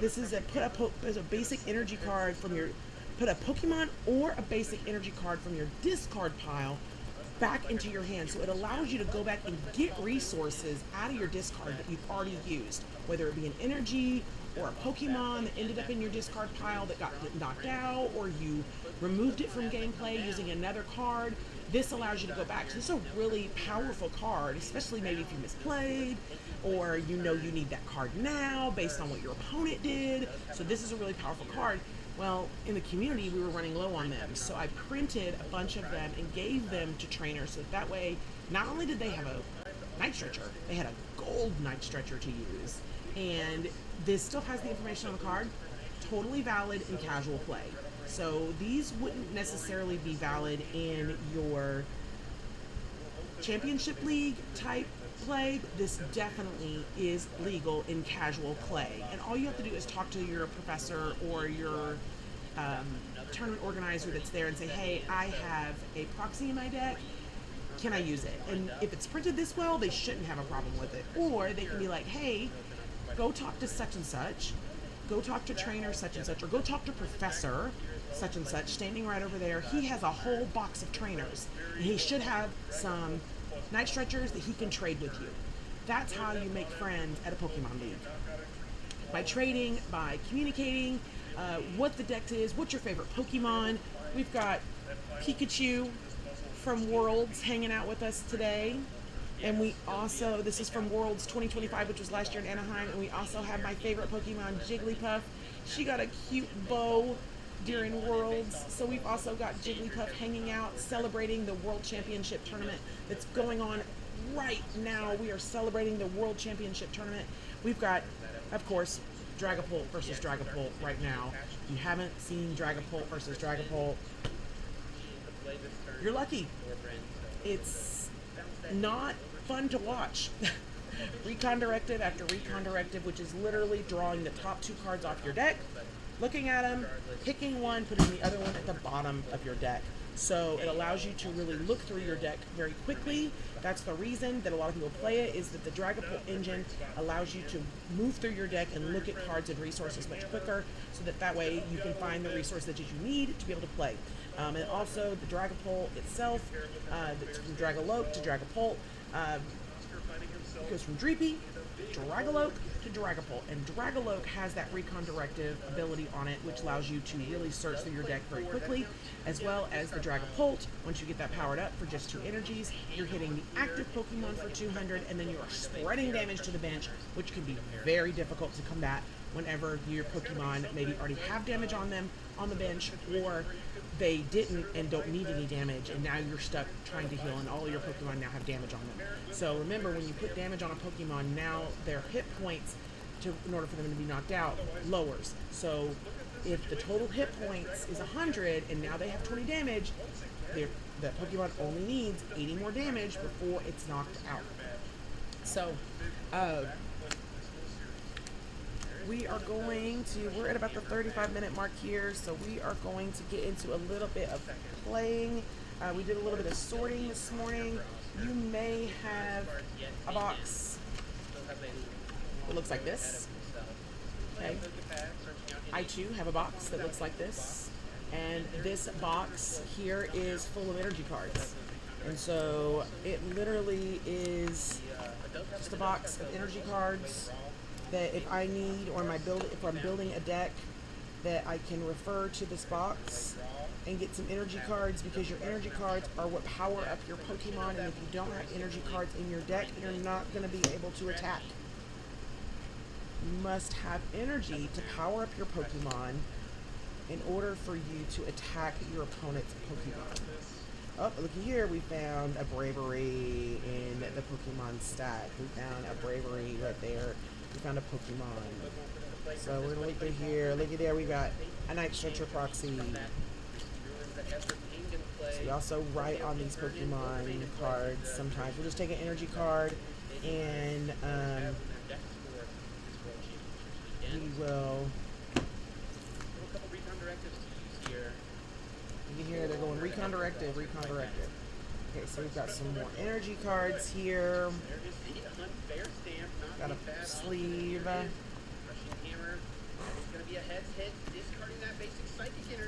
This is a basic energy card from your, put a Pokemon or a basic energy card from your discard pile back into your hand. So it allows you to go back and get resources out of your discard that you've already used, whether it be an energy or a Pokemon that ended up in your discard pile that got knocked out, or you removed it from gameplay using another card. This allows you to go back. So this is a really powerful card, especially maybe if you misplayed, or you know you need that card now based on what your opponent did. So this is a really powerful card. Well, in the community, we were running low on them, so I printed a bunch of them and gave them to trainers, so that way, not only did they have a night stretcher, they had a gold night stretcher to use, and this still has the information on the card, totally valid in casual play. So these wouldn't necessarily be valid in your championship league type play. This definitely is legal in casual play, and all you have to do is talk to your professor or your tournament organizer that's there and say, hey, I have a proxy in my deck, can I use it? And if it's printed this well, they shouldn't have a problem with it. Or they can be like, hey, go talk to such and such, go talk to trainer such and such, or go talk to professor such and such standing right over there. He has a whole box of trainers, and he should have some night stretchers that he can trade with you. That's how you make friends at a Pokemon league. By trading, by communicating what the deck is, what's your favorite Pokemon. We've got Pikachu from Worlds hanging out with us today. And we also, this is from Worlds 2025, which was last year in Anaheim, and we also have my favorite Pokemon, Jigglypuff. She got a cute bow during Worlds, so we've also got Jigglypuff hanging out, celebrating the World Championship Tournament that's going on right now. We are celebrating the World Championship Tournament. We've got, of course, Dragapult versus Dragapult right now. If you haven't seen Dragapult versus Dragapult, you're lucky. It's not fun to watch. Recon Directive after Recon Directive, which is literally drawing the top two cards off your deck, looking at them, picking one, putting the other one at the bottom of your deck. So it allows you to really look through your deck very quickly. That's the reason that a lot of people play it, is that the Dragapult engine allows you to move through your deck and look at cards and resources much quicker, so that way you can find the resources that you need to be able to play. And also the Dragapult itself, from Dragalope to Dragapult, it goes from Dreepy, Dragalope to Dragapult, and Dragalope has that Recon Directive ability on it, which allows you to really search through your deck very quickly, as well as the Dragapult. Once you get that powered up for just 2 energies, you're hitting the active Pokemon for 200, and then you are spreading damage to the bench, which can be very difficult to combat whenever your Pokemon maybe already have damage on them on the bench, or they didn't and don't need any damage, and now you're stuck trying to heal and all your Pokemon now have damage on them. So remember, when you put damage on a Pokemon, now their hit points, in order for them to be knocked out, lowers. So if the total hit points is 100 and now they have 20 damage, the Pokemon only needs 80 more damage before it's knocked out. So we're at about the 35-minute mark here, so we are going to get into a little bit of playing. We did a little bit of sorting this morning. You may have a box that looks like this. Okay. I too have a box that looks like this. And this box here is full of energy cards. And so it literally is just a box of energy cards that if I need, or if I'm building a deck, that I can refer to this box and get some energy cards, because your energy cards are what power up your Pokemon, and if you don't have energy cards in your deck, you're not going to be able to attack. You must have energy to power up your Pokemon in order for you to attack your opponent's Pokemon. Oh, looky here, we found a Bravery in the Pokemon stack. We found a Bravery right there. We found a Pokemon. So we're gonna look at here. Looky there, we got a Night Stretcher Proxy. So we also write on these Pokemon cards sometimes. We'll just take an energy card and we will. You hear they're going recon directive. Okay, so we've got some more energy cards here. Got a sleeve.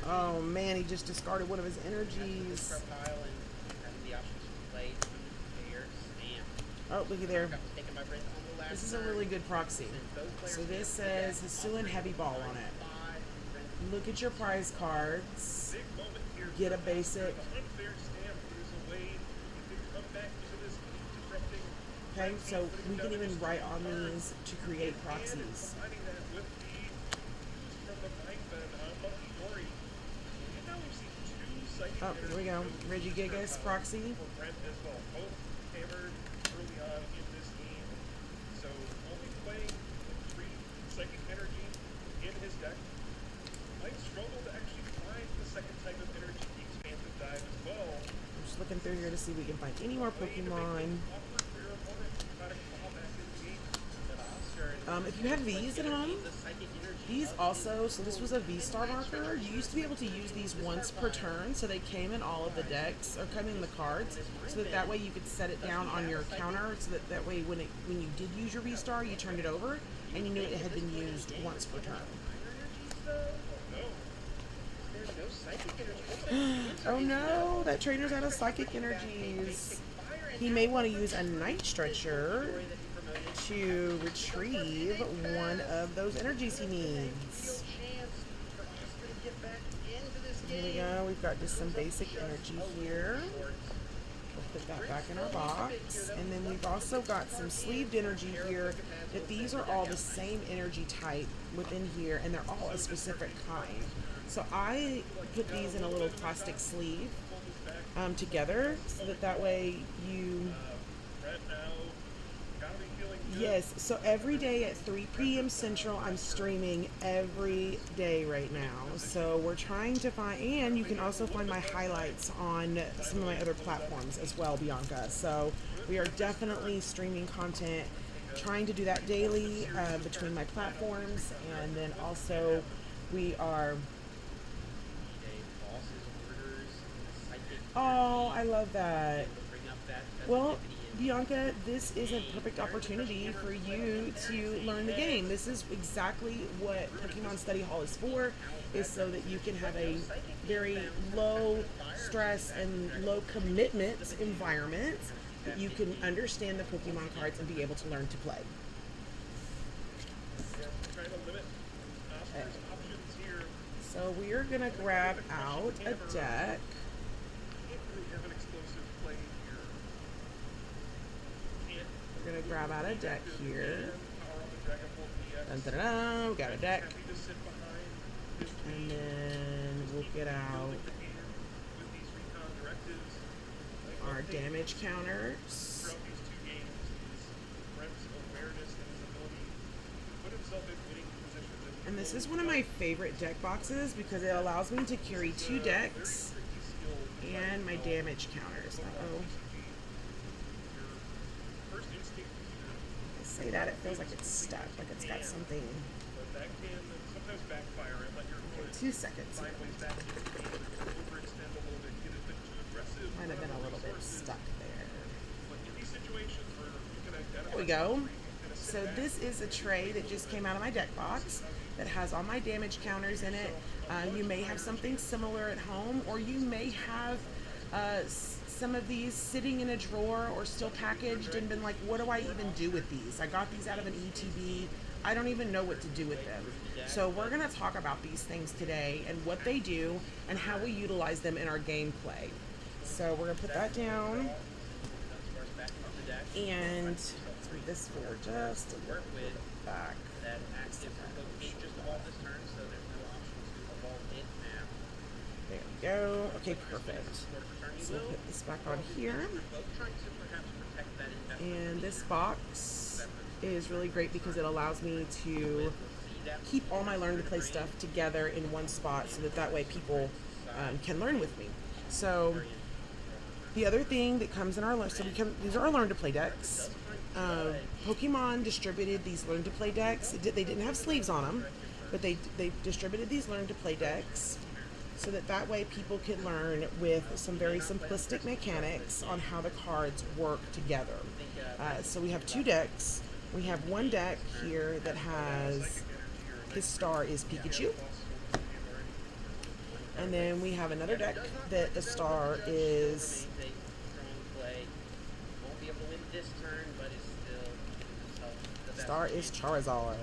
Oh man, he just discarded one of his energies. Oh, looky there. This is a really good proxy. So this says Hisuian Heavy Ball on it. Look at your prize cards. Get a basic. Okay, so we can even write on these to create proxies. Oh, here we go. Regigigas proxy. Looking through here to see if we can find any more Pokemon. If you have these at home, these also, so this was a V-Star marker. You used to be able to use these once per turn, so they came in all of the decks, or come in the cards, so that way you could set it down on your counter, so that way when you did use your V-Star, you turned it over, and you knew it had been used once per turn. Oh no, that trainer's out of psychic energies. He may want to use a Night Stretcher to retrieve one of those energies he needs. Here we go, we've got just some basic energy here. We'll put that back in our box. And then we've also got some sleeved energy here, that these are all the same energy type within here, and they're all a specific kind. So I put these in a little plastic sleeve together, so that way you... Yes, so every day at 3 p.m. Central, I'm streaming every day right now. So we're trying to find, and you can also find my highlights on some of my other platforms as well, Bianca. So we are definitely streaming content, trying to do that daily between my platforms, and then also we are... Oh, I love that. Well, Bianca, this is a perfect opportunity for you to learn the game. This is exactly what Pokemon Study Hall is for, is so that you can have a very low stress and low commitment environment, that you can understand the Pokemon cards and be able to learn to play. Okay. So we are going to grab out a deck. We're going to grab out a deck here. Dun, dun, dun, dun. We got a deck. And then we'll get out our damage counters. And this is one of my favorite deck boxes because it allows me to carry 2 decks and my damage counters. Uh-oh. I say that, it feels like it's stuck, like it's got something. Okay, 2 seconds. Might have been a little bit stuck there. There we go. So this is a tray that just came out of my deck box that has all my damage counters in it. You may have something similar at home, or you may have some of these sitting in a drawer or still packaged and been like, what do I even do with these? I got these out of an ETB. I don't even know what to do with them. So we're going to talk about these things today and what they do and how we utilize them in our gameplay. So we're going to put that down. And let's move this forward just a little bit back. There we go. Okay, perfect. So we'll put this back on here. And this box is really great because it allows me to keep all my learn to play stuff together in one spot so that way people can learn with me. So the other thing that comes in our these are our learn to play decks. Pokemon distributed these learn to play decks. They didn't have sleeves on them, but they distributed these learn to play decks so that way people can learn with some very simplistic mechanics on how the cards work together. So we have 2 decks. We have one deck here that has, his star is Pikachu. And then we have another deck that the star is Charizard.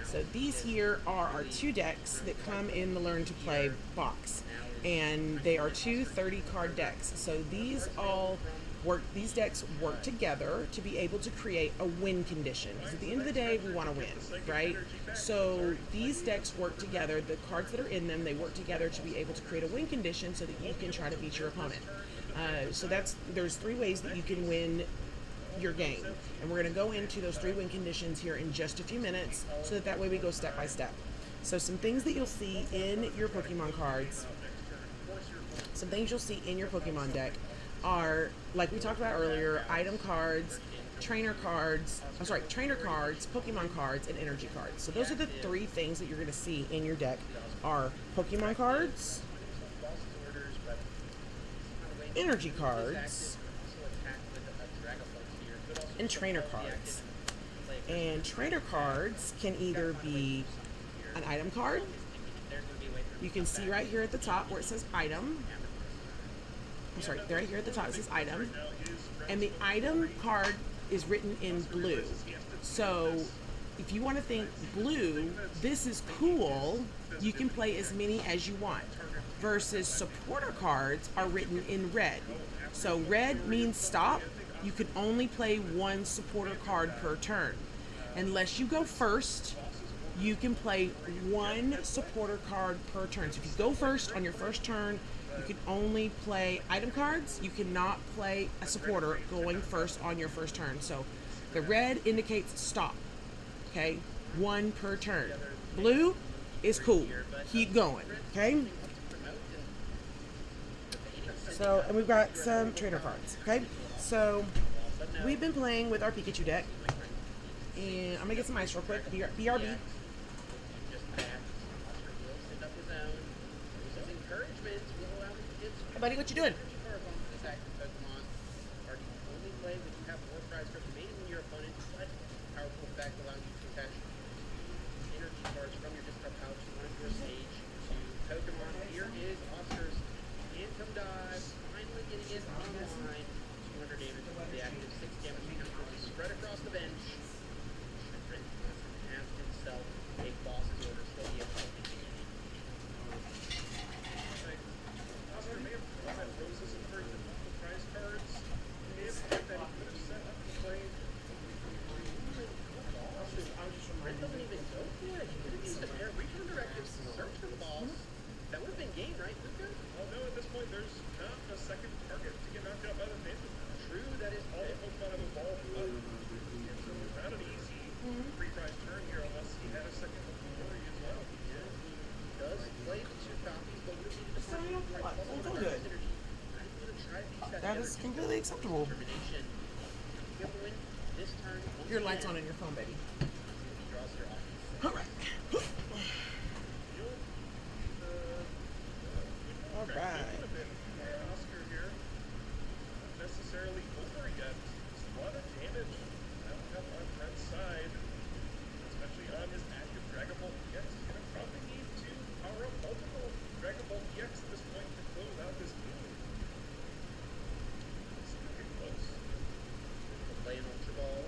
So these here are our 2 decks that come in the Learn to Play box. And they are 2 30-card decks. So these decks work together to be able to create a win condition. Because at the end of the day, we want to win, right? So these decks work together. The cards that are in them, they work together to be able to create a win condition so that you can try to beat your opponent. So there's 3 ways that you can win your game. And we're going to go into those 3 win conditions here in just a few minutes so that way we go step by step. So some things that you'll see in your Pokemon cards, some things you'll see in your Pokemon deck are, like we talked about earlier, item cards, trainer cards, Pokemon cards, and energy cards. So those are the 3 things that you're going to see in your deck are Pokemon cards, energy cards, and trainer cards. And trainer cards can either be an item card. You can see right here at the top where it says item. I'm sorry, right here at the top it says item. And the item card is written in blue. So if you want to think blue, this is cool, you can play as many as you want. Versus supporter cards are written in red. So red means stop. You can only play 1 supporter card per turn. Unless you go first, you can play 1 supporter card per turn. So if you go first on your first turn, you can only play item cards. You cannot play a supporter going first on your first turn. So the red indicates stop. Okay? 1 per turn. Blue is cool. Keep going. Okay? So, and we've got some trainer cards. Okay? So, we've been playing with our Pikachu deck. And I'm going to get some ice real quick. BRB. Hey, buddy, what you doing? acceptable. Determination. Be able to win this turn. Your light's on in your phone, baby. He draws their offense. All right. All right. Oscar here, not necessarily over yet. There's a lot of damage on Brent's side, especially on his active Dragon Ball EX. He's going to probably need to power up multiple Dragon Ball EX at this point to close out this game. It's looking close. We'll play an Ultra Ball.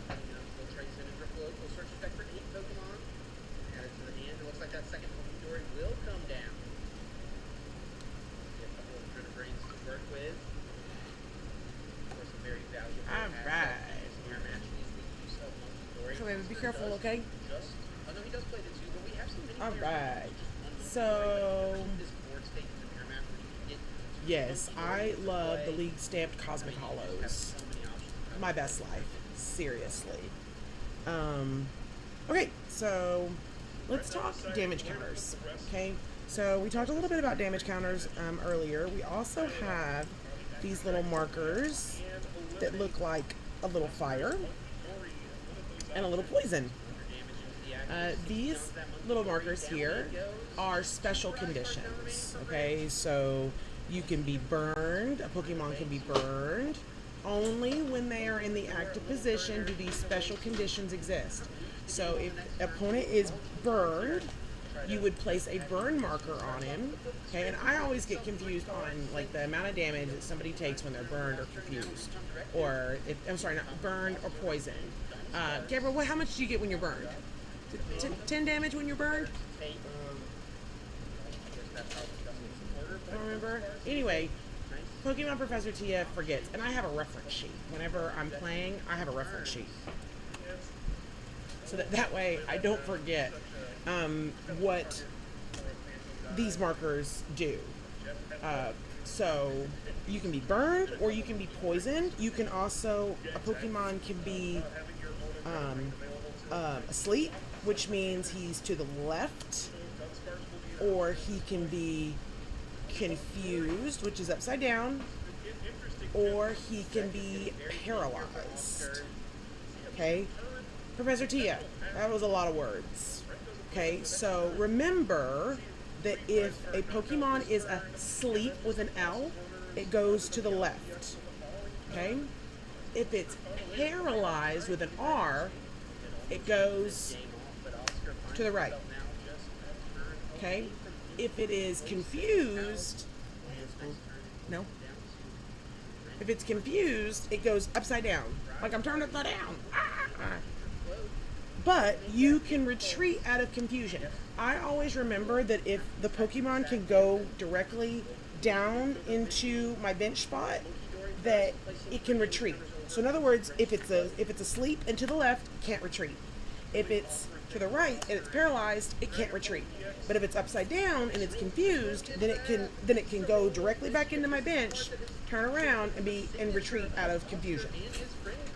We'll trace in and Drifloat. We'll search spec for 8 Pokemon. Add it to the hand. It looks like that second Pokemon will come down. Brains to work with. Of course, a very valuable Alright. So, baby, be careful, okay? Oh no, he does play the 2, but we have seen many Alright. So, yes, I love the League stamped Cosmic Hollows. My best life. Seriously. Okay, so let's talk damage counters. Okay. So we talked a little bit about damage counters earlier. We also have these little markers that look like a little fire and a little poison. These little markers here are special conditions. Okay, so you can be burned. A Pokemon can be burned. Only when they are in the active position do these special conditions exist. So if an opponent is burned, you would place a burn marker on him, okay? And I always get confused on like the amount of damage that somebody takes when they're burned or confused, or if I'm sorry, not burned or poisoned. Gabriel, how much do you get when you're burned? 10 damage when you're burned? I don't remember. Anyway, Pokemon Professor Tia forgets, and I have a reference sheet. Whenever I'm playing, I have a reference sheet, so that way I don't forget what these markers do. So you can be burned or you can be poisoned. You can also, a Pokemon can be asleep, which means he's to the left, or he can be confused, which is upside down, or he can be paralyzed. Okay? Professor Tia, that was a lot of words. Okay, so remember that if a Pokemon is asleep with an L, it goes to the left. Okay? If it's paralyzed with an R, it goes to the right. Okay? If it is confused, no. If it's confused, it goes upside down. Like I'm turned upside down. But you can retreat out of confusion. I always remember that if the Pokemon can go directly down into my bench spot, that it can retreat. So in other words, if it's asleep and to the left, it can't retreat. If it's to the right and it's paralyzed, it can't retreat. But if it's upside down and it's confused, then it can go directly back into my bench, turn around and retreat out of confusion.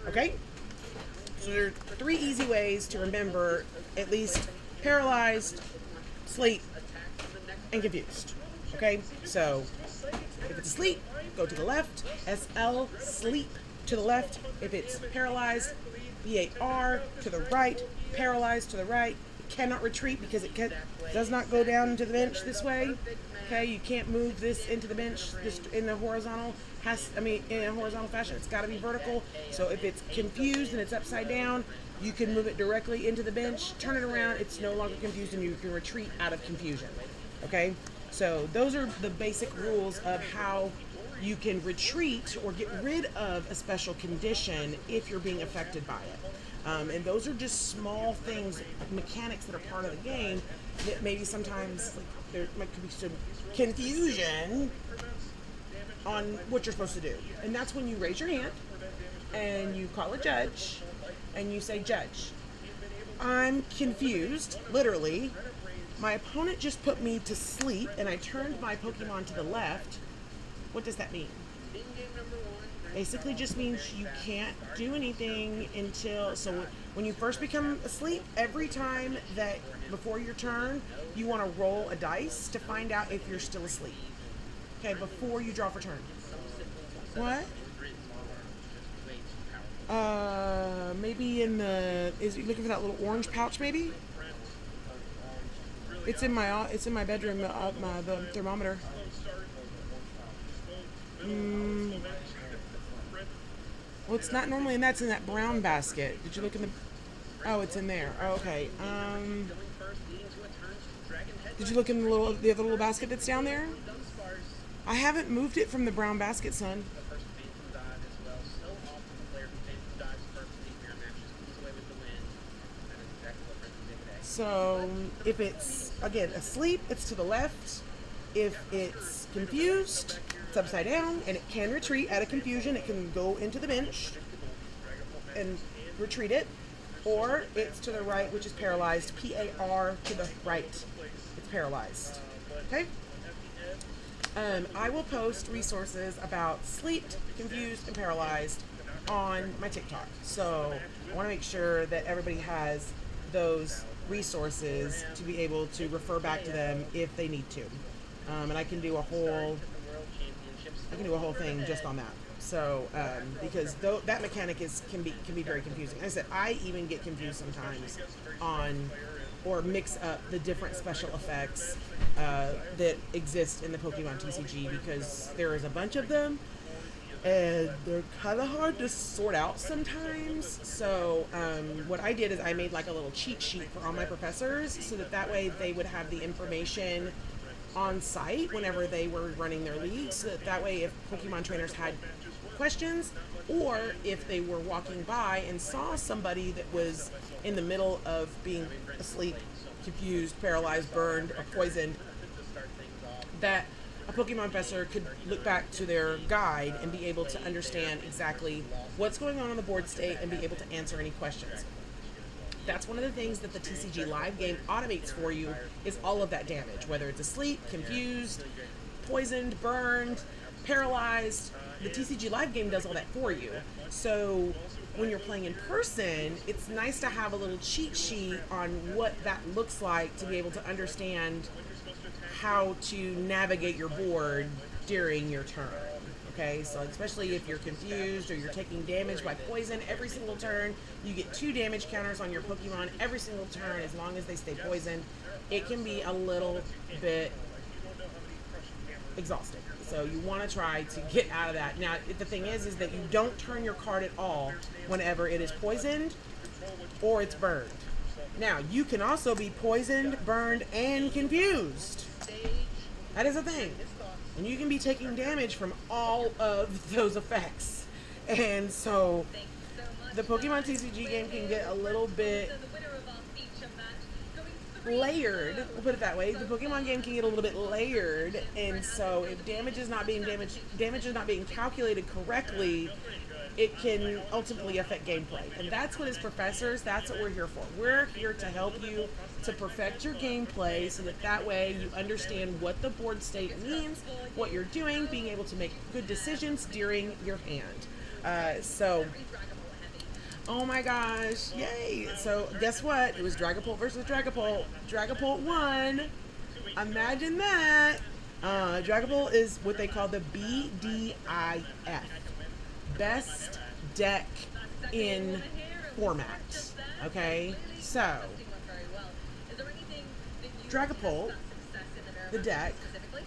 Okay? So there are 3 easy ways to remember at least paralyzed, sleep, and confused. Okay? So if it's asleep, go to the left. SL, sleep, to the left. If it's paralyzed, PAR, to the right. Paralyzed, to the right. It cannot retreat because it does not go down into the bench this way. Okay? You can't move this into the bench in a horizontal in a horizontal fashion. It's got to be vertical. So if it's confused and it's upside down, you can move it directly into the bench, turn it around, it's no longer confused, and you can retreat out of confusion. Okay? So those are the basic rules of how you can retreat or get rid of a special condition if you're being affected by it. And those are just small things, mechanics that are part of the game that maybe sometimes there might be some confusion on what you're supposed to do. And that's when you raise your hand and you call a judge and you say, "Judge, I'm confused, literally. My opponent just put me to sleep and I turned my Pokemon to the left. What does that mean?" Basically just means you can't do anything until, so when you first become asleep, every time that before your turn, you want to roll a dice to find out if you're still asleep. Okay, before you draw for turn. What? Maybe in the. Is you looking for that little orange pouch? Maybe. It's in my bedroom. The thermometer. Well, it's not normally, and that's in that brown basket. Did you look in the? Oh, it's in there. Oh, okay. Did you look in the other little basket that's down there? I haven't moved it from the brown basket, son. So if it's, again, asleep, it's to the left. If it's confused, it's upside down, and it can retreat out of confusion. It can go into the bench and retreat it. Or it's to the right, which is paralyzed. P-A-R to the right. It's paralyzed. Okay? I will post resources about sleep, confused, and paralyzed on my TikTok. So I want to make sure that everybody has those resources to be able to refer back to them if they need to. And I can do a whole thing just on that. So because that mechanic can be very confusing. Like I said, I even get confused sometimes on or mix up the different special effects that exist in the Pokemon TCG, because there is a bunch of them and they're kind of hard to sort out sometimes. So what I did is I made like a little cheat sheet for all my professors, so that way they would have the information on site whenever they were running their leagues, so that way if Pokemon trainers had questions, or if they were walking by and saw somebody that was in the middle of being asleep, confused, paralyzed, burned, or poisoned, that a Pokemon professor could look back to their guide and be able to understand exactly what's going on the board state and be able to answer any questions. That's one of the things that the TCG live game automates for you, is all of that damage, whether it's asleep, confused, poisoned, burned, paralyzed. The TCG live game does all that for you. So when you're playing in person, it's nice to have a little cheat sheet on what that looks like, to be able to understand how to navigate your board during your turn. Okay, so especially if you're confused or you're taking damage by poison every single turn, you get 2 damage counters on your Pokemon every single turn as long as they stay poisoned. It can be a little bit exhausting. So you want to try to get out of that. Now, the thing is that you don't turn your card at all whenever it is poisoned or it's burned. Now, you can also be poisoned, burned, and confused. That is a thing. And you can be taking damage from all of those effects. And so the Pokemon TCG game can get a little bit layered. We'll put it that way. The Pokemon game can get a little bit layered, and so if damage is not being calculated correctly, it can ultimately affect gameplay. And that's what, as professors, that's what we're here for. We're here to help you to perfect your gameplay, so that way you understand what the board state means, what you're doing, being able to make good decisions during your hand. Oh my gosh, yay! So guess what? It was Dragapult versus Dragapult. Dragapult won. Imagine that. Dragapult is what they call the BDIF. Best deck in format. Okay? So, Dragapult, the deck,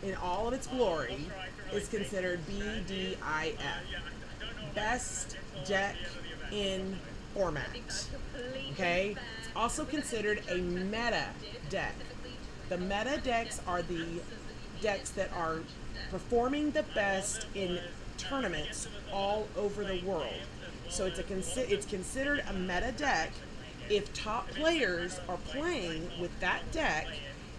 in all of its glory, is considered BDIF. Best deck in format. Okay? It's also considered a meta deck. The meta decks are the decks that are performing the best in tournaments all over the world. So it's considered a meta deck if top players are playing with that deck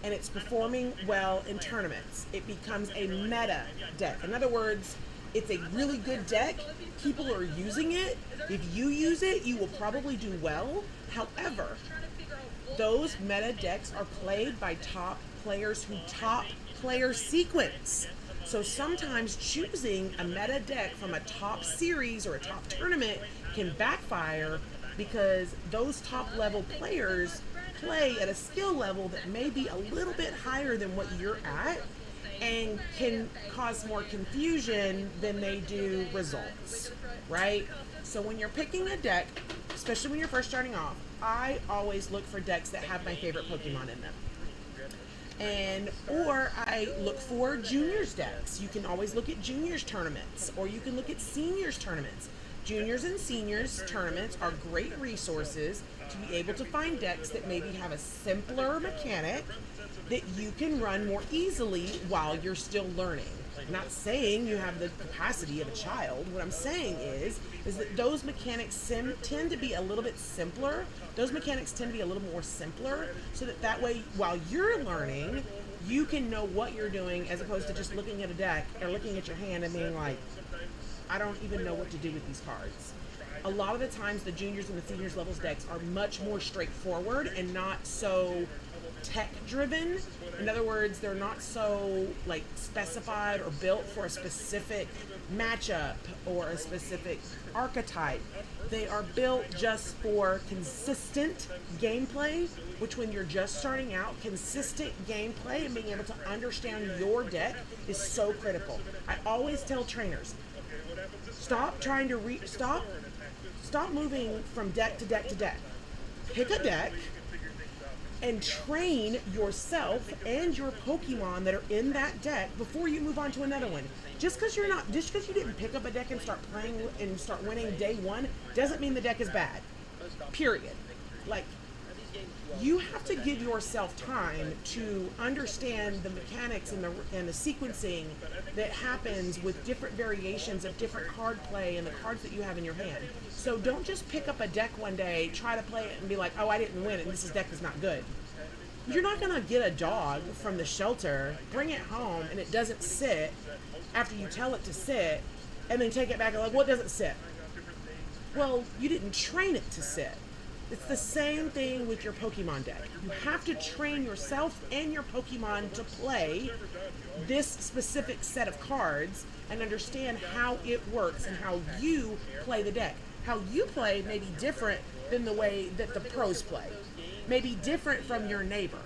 and it's performing well in tournaments. It becomes a meta deck. In other words, it's a really good deck. People are using it. If you use it, you will probably do well. However, those meta decks are played by top players who top player sequence. So sometimes choosing a meta deck from a top series or a top tournament can backfire, because those top level players play at a skill level that may be a little bit higher than what you're at, and can cause more confusion than they do results, right? So when you're picking a deck, especially when you're first starting off, I always look for decks that have my favorite Pokemon in them. Or I look for juniors decks. You can always look at juniors tournaments, or you can look at seniors tournaments. Juniors and seniors tournaments are great resources to be able to find decks that maybe have a simpler mechanic that you can run more easily while you're still learning. I'm not saying you have the capacity of a child. What I'm saying is that those mechanics tend to be a little bit simpler. Those mechanics tend to be a little more simpler, so that way, while you're learning, you can know what you're doing, as opposed to just looking at a deck or looking at your hand and being like, I don't even know what to do with these cards. A lot of the times, the juniors and the seniors levels decks are much more straightforward and not so tech driven. In other words, they're not so like specified or built for a specific matchup or a specific archetype. They are built just for consistent gameplay, which when you're just starting out, consistent gameplay and being able to understand your deck is so critical. I always tell trainers, stop trying to stop moving from deck to deck to deck. Pick a deck and train yourself and your Pokemon that are in that deck before you move on to another one. Just because you didn't pick up a deck and start playing and start winning day one doesn't mean the deck is bad. Period. Like, you have to give yourself time to understand the mechanics and the sequencing that happens with different variations of different card play and the cards that you have in your hand. So don't just pick up a deck one day, try to play it, and be like, oh, I didn't win, and this deck is not good. You're not going to get a dog from the shelter, bring it home, and it doesn't sit after you tell it to sit, and then take it back and like, well, it doesn't sit. Well, you didn't train it to sit. It's the same thing with your Pokemon deck. You have to train yourself and your Pokemon to play this specific set of cards and understand how it works and how you play the deck. How you play may be different than the way that the pros play, may be different from your neighbor.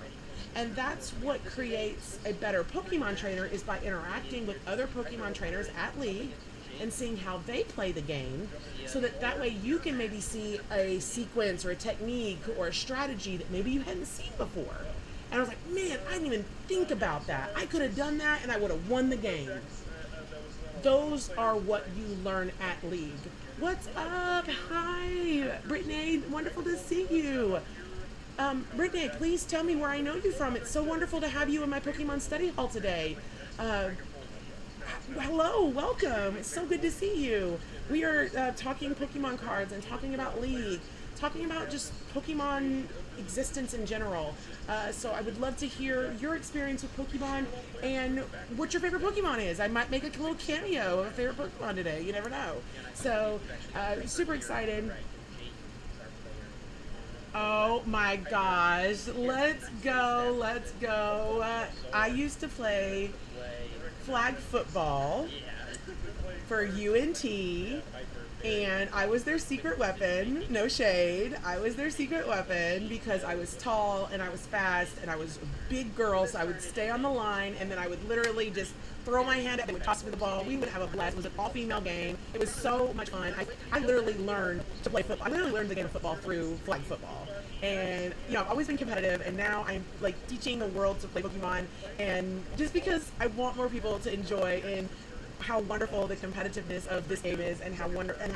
And that's what creates a better Pokemon trainer, is by interacting with other Pokemon trainers at League and seeing how they play the game, so that way you can maybe see a sequence or a technique or a strategy that maybe you hadn't seen before. And I was like, man, I didn't even think about that. I could have done that and I would have won the game. Those are what you learn at League. What's up? Hi, Brittany. Wonderful to see you. Brittany, please tell me where I know you from. It's so wonderful to have you in my Pokemon study hall today. Hello, welcome. It's so good to see you. We are talking Pokemon cards and talking about League, talking about just Pokemon existence in general. So I would love to hear your experience with Pokemon and what your favorite Pokemon is. I might make a little cameo of a favorite Pokemon today. You never know. So super excited. Oh my gosh. Let's go. Let's go. I used to play flag football for UNT, and I was their secret weapon. No shade. I was their secret weapon because I was tall and I was fast and I was a big girl, so I would stay on the line and then I would literally just throw my hand up, they would toss me the ball. We would have a blast. It was an all-female game. It was so much fun. I literally learned to play football. I literally learned the game of football through flag football. And, you know, I've always been competitive, and now I'm, like, teaching the world to play Pokemon, and just because I want more people to enjoy and how wonderful the competitiveness of this game is, and how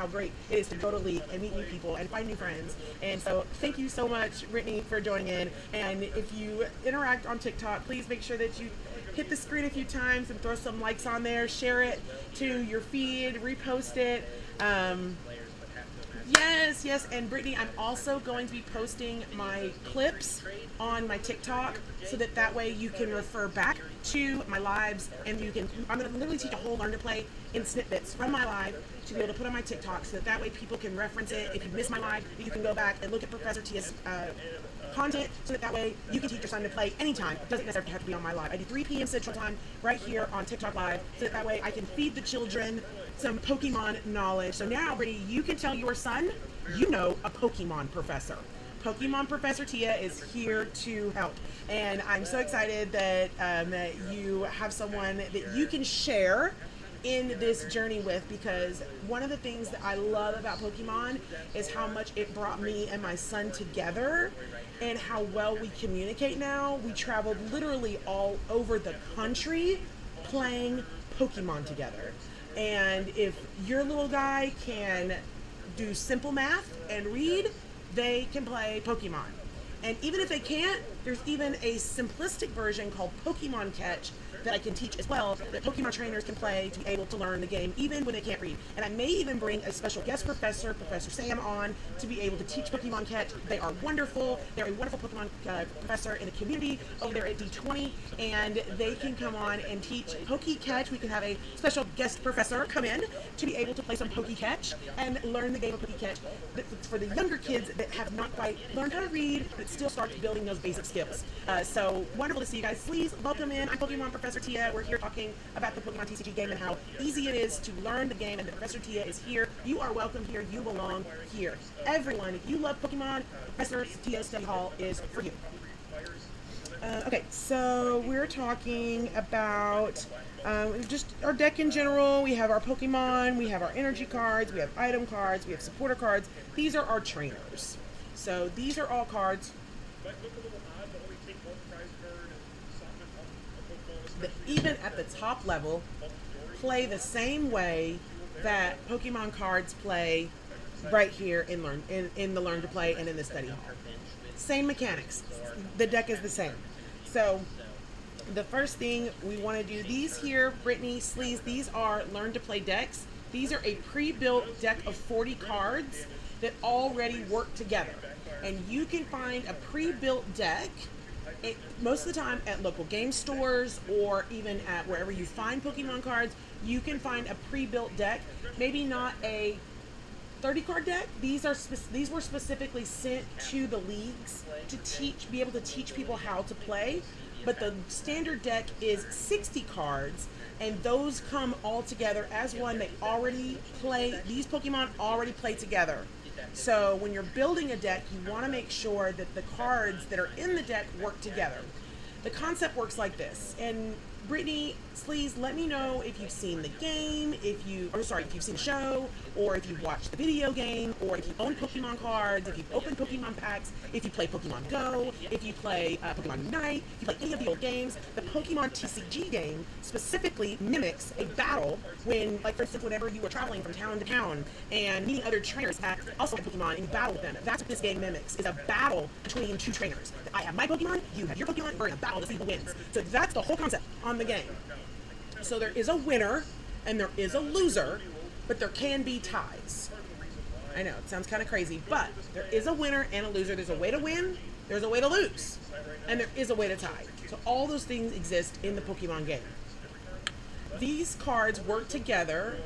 great it is to go to League and meet new people and find new friends. And so thank you so much, Brittany, for joining in. And if you interact on TikTok, please make sure that you hit the screen a few times and throw some likes on there, share it to your feed, repost it. Yes, and Brittany, I'm also going to be posting my clips on my TikTok so that way you can refer back to my lives, and I'm going to literally teach a whole Learn to Play in snippets from my live to be able to put on my TikTok, so that way people can reference it. If you missed my live, you can go back and look at Professor Tia's content, so that way you can teach your son to play anytime. It doesn't necessarily have to be on my live. I do 3 p.m. Central Time right here on TikTok Live, so that way I can feed the children some Pokemon knowledge. So now, Brittany, you can tell your son you know a Pokemon professor. Pokemon Professor Tia is here to help. And I'm so excited that you have someone that you can share in this journey with, because one of the things that I love about Pokemon is how much it brought me and my son together and how well we communicate now. We traveled literally all over the country playing Pokemon together. And if your little guy can do simple math and read, they can play Pokemon. And even if they can't, there's even a simplistic version called Pokemon Catch that I can teach as well, that Pokemon trainers can play to be able to learn the game even when they can't read. And I may even bring a special guest professor, Professor Sam, on to be able to teach Pokemon Catch. They are wonderful. They're a wonderful Pokemon professor in the community over there at D20, and they can come on and teach Poke Catch. We can have a special guest professor come in to be able to play some Poke Catch and learn the game of Poke Catch for the younger kids that have not quite learned how to read, but still start building those basic skills. So wonderful to see you guys. Please welcome in. I'm Pokemon Professor Tia. We're here talking about the Pokemon TCG game and how easy it is to learn the game, and Professor Tia is here. You are welcome here. You belong here. Everyone, if you love Pokemon, Professor Tia's study hall is for you. Okay, so we're talking about just our deck in general. We have our Pokemon, we have our energy cards, we have item cards, we have supporter cards. These are our trainers. So these are all cards that even at the top level play the same way that Pokemon cards play right here in the Learn to Play and in the study hall. Same mechanics. The deck is the same. So the first thing we want to do, these here, Brittany, Sleaze, these are Learn to Play decks. These are a pre-built deck of 40 cards that already work together. And you can find a pre-built deck most of the time at local game stores or even at wherever you find Pokemon cards. You can find a pre-built deck, maybe not a 30-card deck. These were specifically sent to the leagues to be able to teach people how to play. But the standard deck is 60 cards, and those come all together as one. They already play, these Pokemon already play together. So when you're building a deck, you want to make sure that the cards that are in the deck work together. The concept works like this. And Brittany, please let me know if you've seen the game, if you've seen the show, or if you've watched the video game, or if you own Pokemon cards, if you've opened Pokemon packs, if you play Pokemon Go, if you play Pokemon Unite, if you play any of the old games. The Pokemon TCG game specifically mimics a battle when, like for instance, whenever you were traveling from town to town and meeting other trainers that also have Pokemon and you battle with them. That's what this game mimics, is a battle between two trainers. I have my Pokemon, you have your Pokemon, we're in a battle to see who wins. So that's the whole concept on the game. So there is a winner and there is a loser, but there can be ties. I know, it sounds kind of crazy, but there is a winner and a loser. There's a way to win, there's a way to lose, and there is a way to tie. So all those things exist in the Pokemon game. These cards work together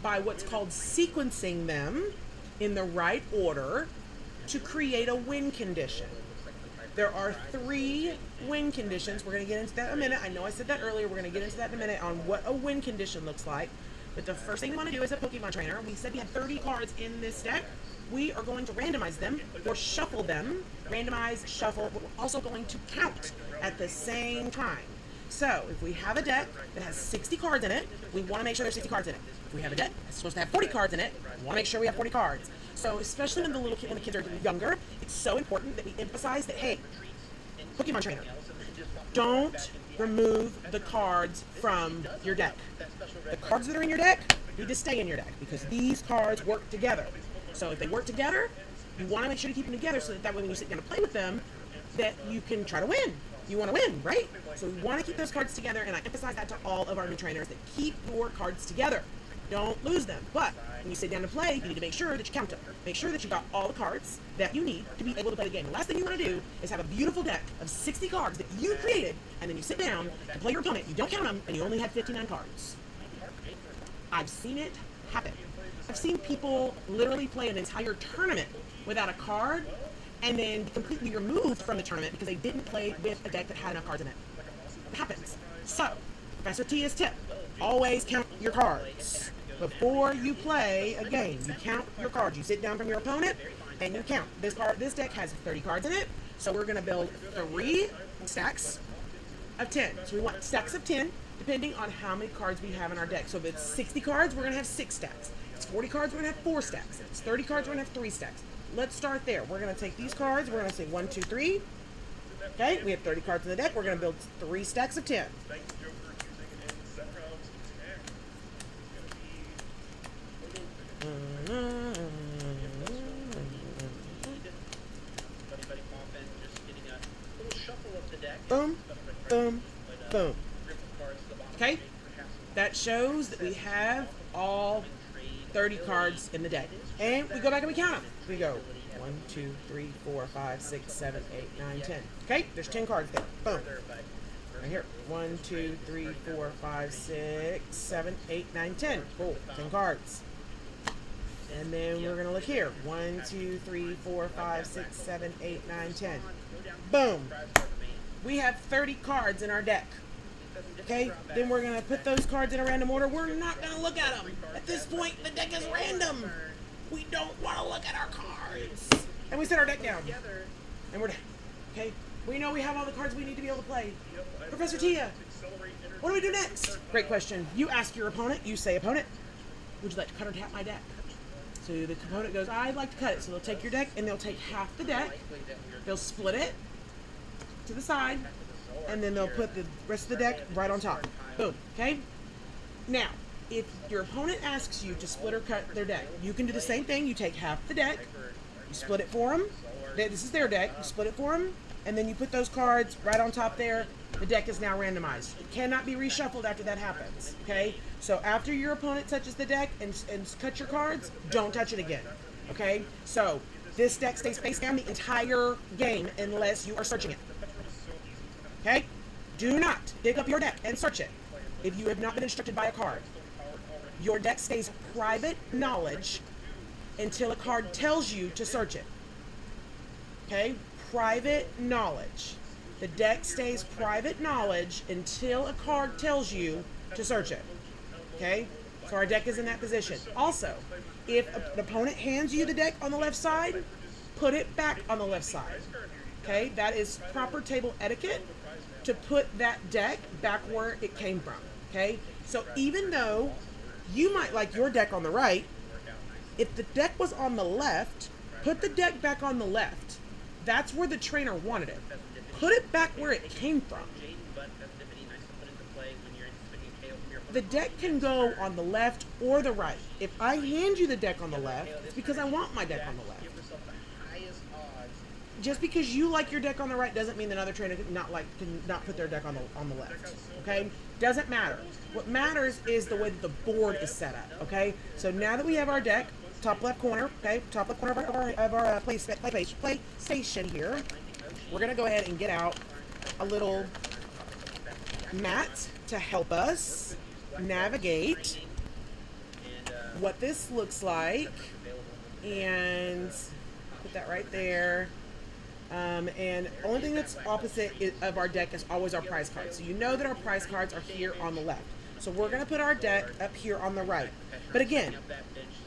by what's called sequencing them in the right order to create a win condition. There are 3 win conditions. We're going to get into that in a minute. I know I said that earlier. We're going to get into that in a minute on what a win condition looks like. But the first thing we want to do as a Pokemon trainer, we said we had 30 cards in this deck. We are going to randomize them or shuffle them. Randomize, shuffle, but we're also going to count at the same time. So if we have a deck that has 60 cards in it, we want to make sure there's 60 cards in it. If we have a deck that's supposed to have 40 cards in it, we want to make sure we have 40 cards. So especially when the kids are younger, it's so important that we emphasize that, hey, Pokemon trainer, don't remove the cards from your deck. The cards that are in your deck need to stay in your deck because these cards work together. So if they work together, you want to make sure to keep them together so that way when you sit down to play with them, that you can try to win. You want to win, right? So we want to keep those cards together, and I emphasize that to all of our new trainers, that keep your cards together. Don't lose them. But when you sit down to play, you need to make sure that you count them. Make sure that you got all the cards that you need to be able to play the game. The last thing you want to do is have a beautiful deck of 60 cards that you created, and then you sit down to play your opponent, you don't count them, and you only had 59 cards. I've seen it happen. I've seen people literally play an entire tournament without a card, and then be completely removed from the tournament because they didn't play with a deck that had enough cards in it. It happens. So, Professor Tia's tip, always count your cards. Before you play a game, you count your cards. You sit down from your opponent and you count. This deck has 30 cards in it, so we're going to build 3 stacks of 10. So we want stacks of 10. depending on how many cards we have in our deck. So if it's 60 cards, we're going to have 6 stacks. If it's 40 cards, we're going to have 4 stacks. If it's 30 cards, we're going to have 3 stacks. Let's start there. We're going to take these cards. We're going to say 1, 2, 3. Okay, we have 30 cards in the deck. We're going to build 3 stacks of 10. Boom, boom, boom. Okay, that shows that we have all 30 cards in the deck. And we go back and we count them. We go 1, 2, 3, 4, 5, 6, 7, 8, 9, 10. Okay, there's 10 cards there. Boom. Right here. 1, 2, 3, 4, 5, 6, 7, 8, 9, 10. Cool. 10 cards. And then we're going to look here. 1, 2, 3, 4, 5, 6, 7, 8, 9, 10. Boom. We have 30 cards in our deck. Okay, then we're going to put those cards in a random order. We're not going to look at them. At this point, the deck is random. We don't want to look at our cards. And we set our deck down. And we're done. Okay, we know we have all the cards we need to be able to play. Professor Tia, what do we do next? Great question. You ask your opponent. You say, opponent, would you like to cut or tap my deck? So the opponent goes, I'd like to cut it. So they'll take your deck and they'll take half the deck. They'll split it to the side. And then they'll put the rest of the deck right on top. Boom. Okay? Now, if your opponent asks you to split or cut their deck, you can do the same thing. You take half the deck, you split it for them. This is their deck. You split it for them, and then you put those cards right on top there. The deck is now randomized. It cannot be reshuffled after that happens. Okay? So after your opponent touches the deck and cuts your cards, don't touch it again. Okay? So this deck stays face down the entire game unless you are searching it. Okay? Do not dig up your deck and search it if you have not been instructed by a card. Your deck stays private knowledge until a card tells you to search it. Okay? Private knowledge. The deck stays private knowledge until a card tells you to search it. Okay? So our deck is in that position. Also, if an opponent hands you the deck on the left side, put it back on the left side. Okay? That is proper table etiquette, to put that deck back where it came from. Okay? So even though you might like your deck on the right, if the deck was on the left, put the deck back on the left. That's where the trainer wanted it. Put it back where it came from. The deck can go on the left or the right. If I hand you the deck on the left, it's because I want my deck on the left. Just because you like your deck on the right doesn't mean another trainer cannot put their deck on the left. Okay? Doesn't matter. What matters is the way that the board is set up. Okay? So now that we have our deck, top left corner, okay, top left corner of our play station here, we're gonna go ahead and get out a little mat to help us navigate what this looks like, and put that right there. And only thing that's opposite of our deck is always our prize cards. So you know that our prize cards are here on the left. So we're going to put our deck up here on the right. But again,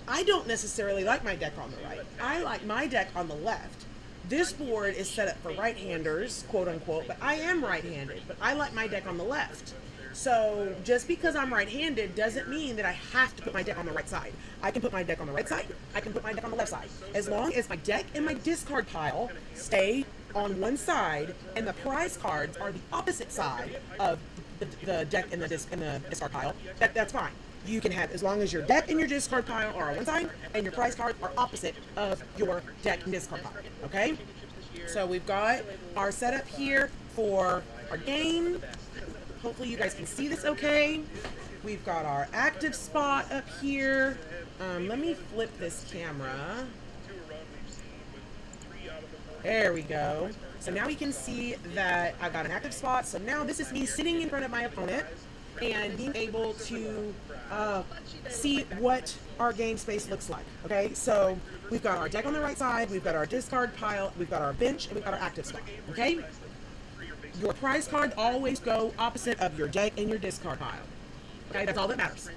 I don't necessarily like my deck on the right. I like my deck on the left. This board is set up for right-handers, quote unquote, but I am right-handed. But I like my deck on the left. So just because I'm right-handed doesn't mean that I have to put my deck on the right side. I can put my deck on the right side. I can put my deck on the left side. As long as my deck and my discard pile stay on one side and the prize cards are the opposite side of the deck and the discard pile, that's fine. You can have, as long as your deck and your discard pile are on one side and your prize cards are opposite of your deck and discard pile. Okay? So we've got our setup here for our game. Hopefully you guys can see this okay. We've got our active spot up here. Let me flip this camera. There we go. So now we can see that I've got an active spot. So now this is me sitting in front of my opponent and being able to see what our game space looks like. Okay, so we've got our deck on the right side, we've got our discard pile, we've got our bench, and we've got our active spot. Okay? Your prize cards always go opposite of your deck and your discard pile. Okay, that's all that matters.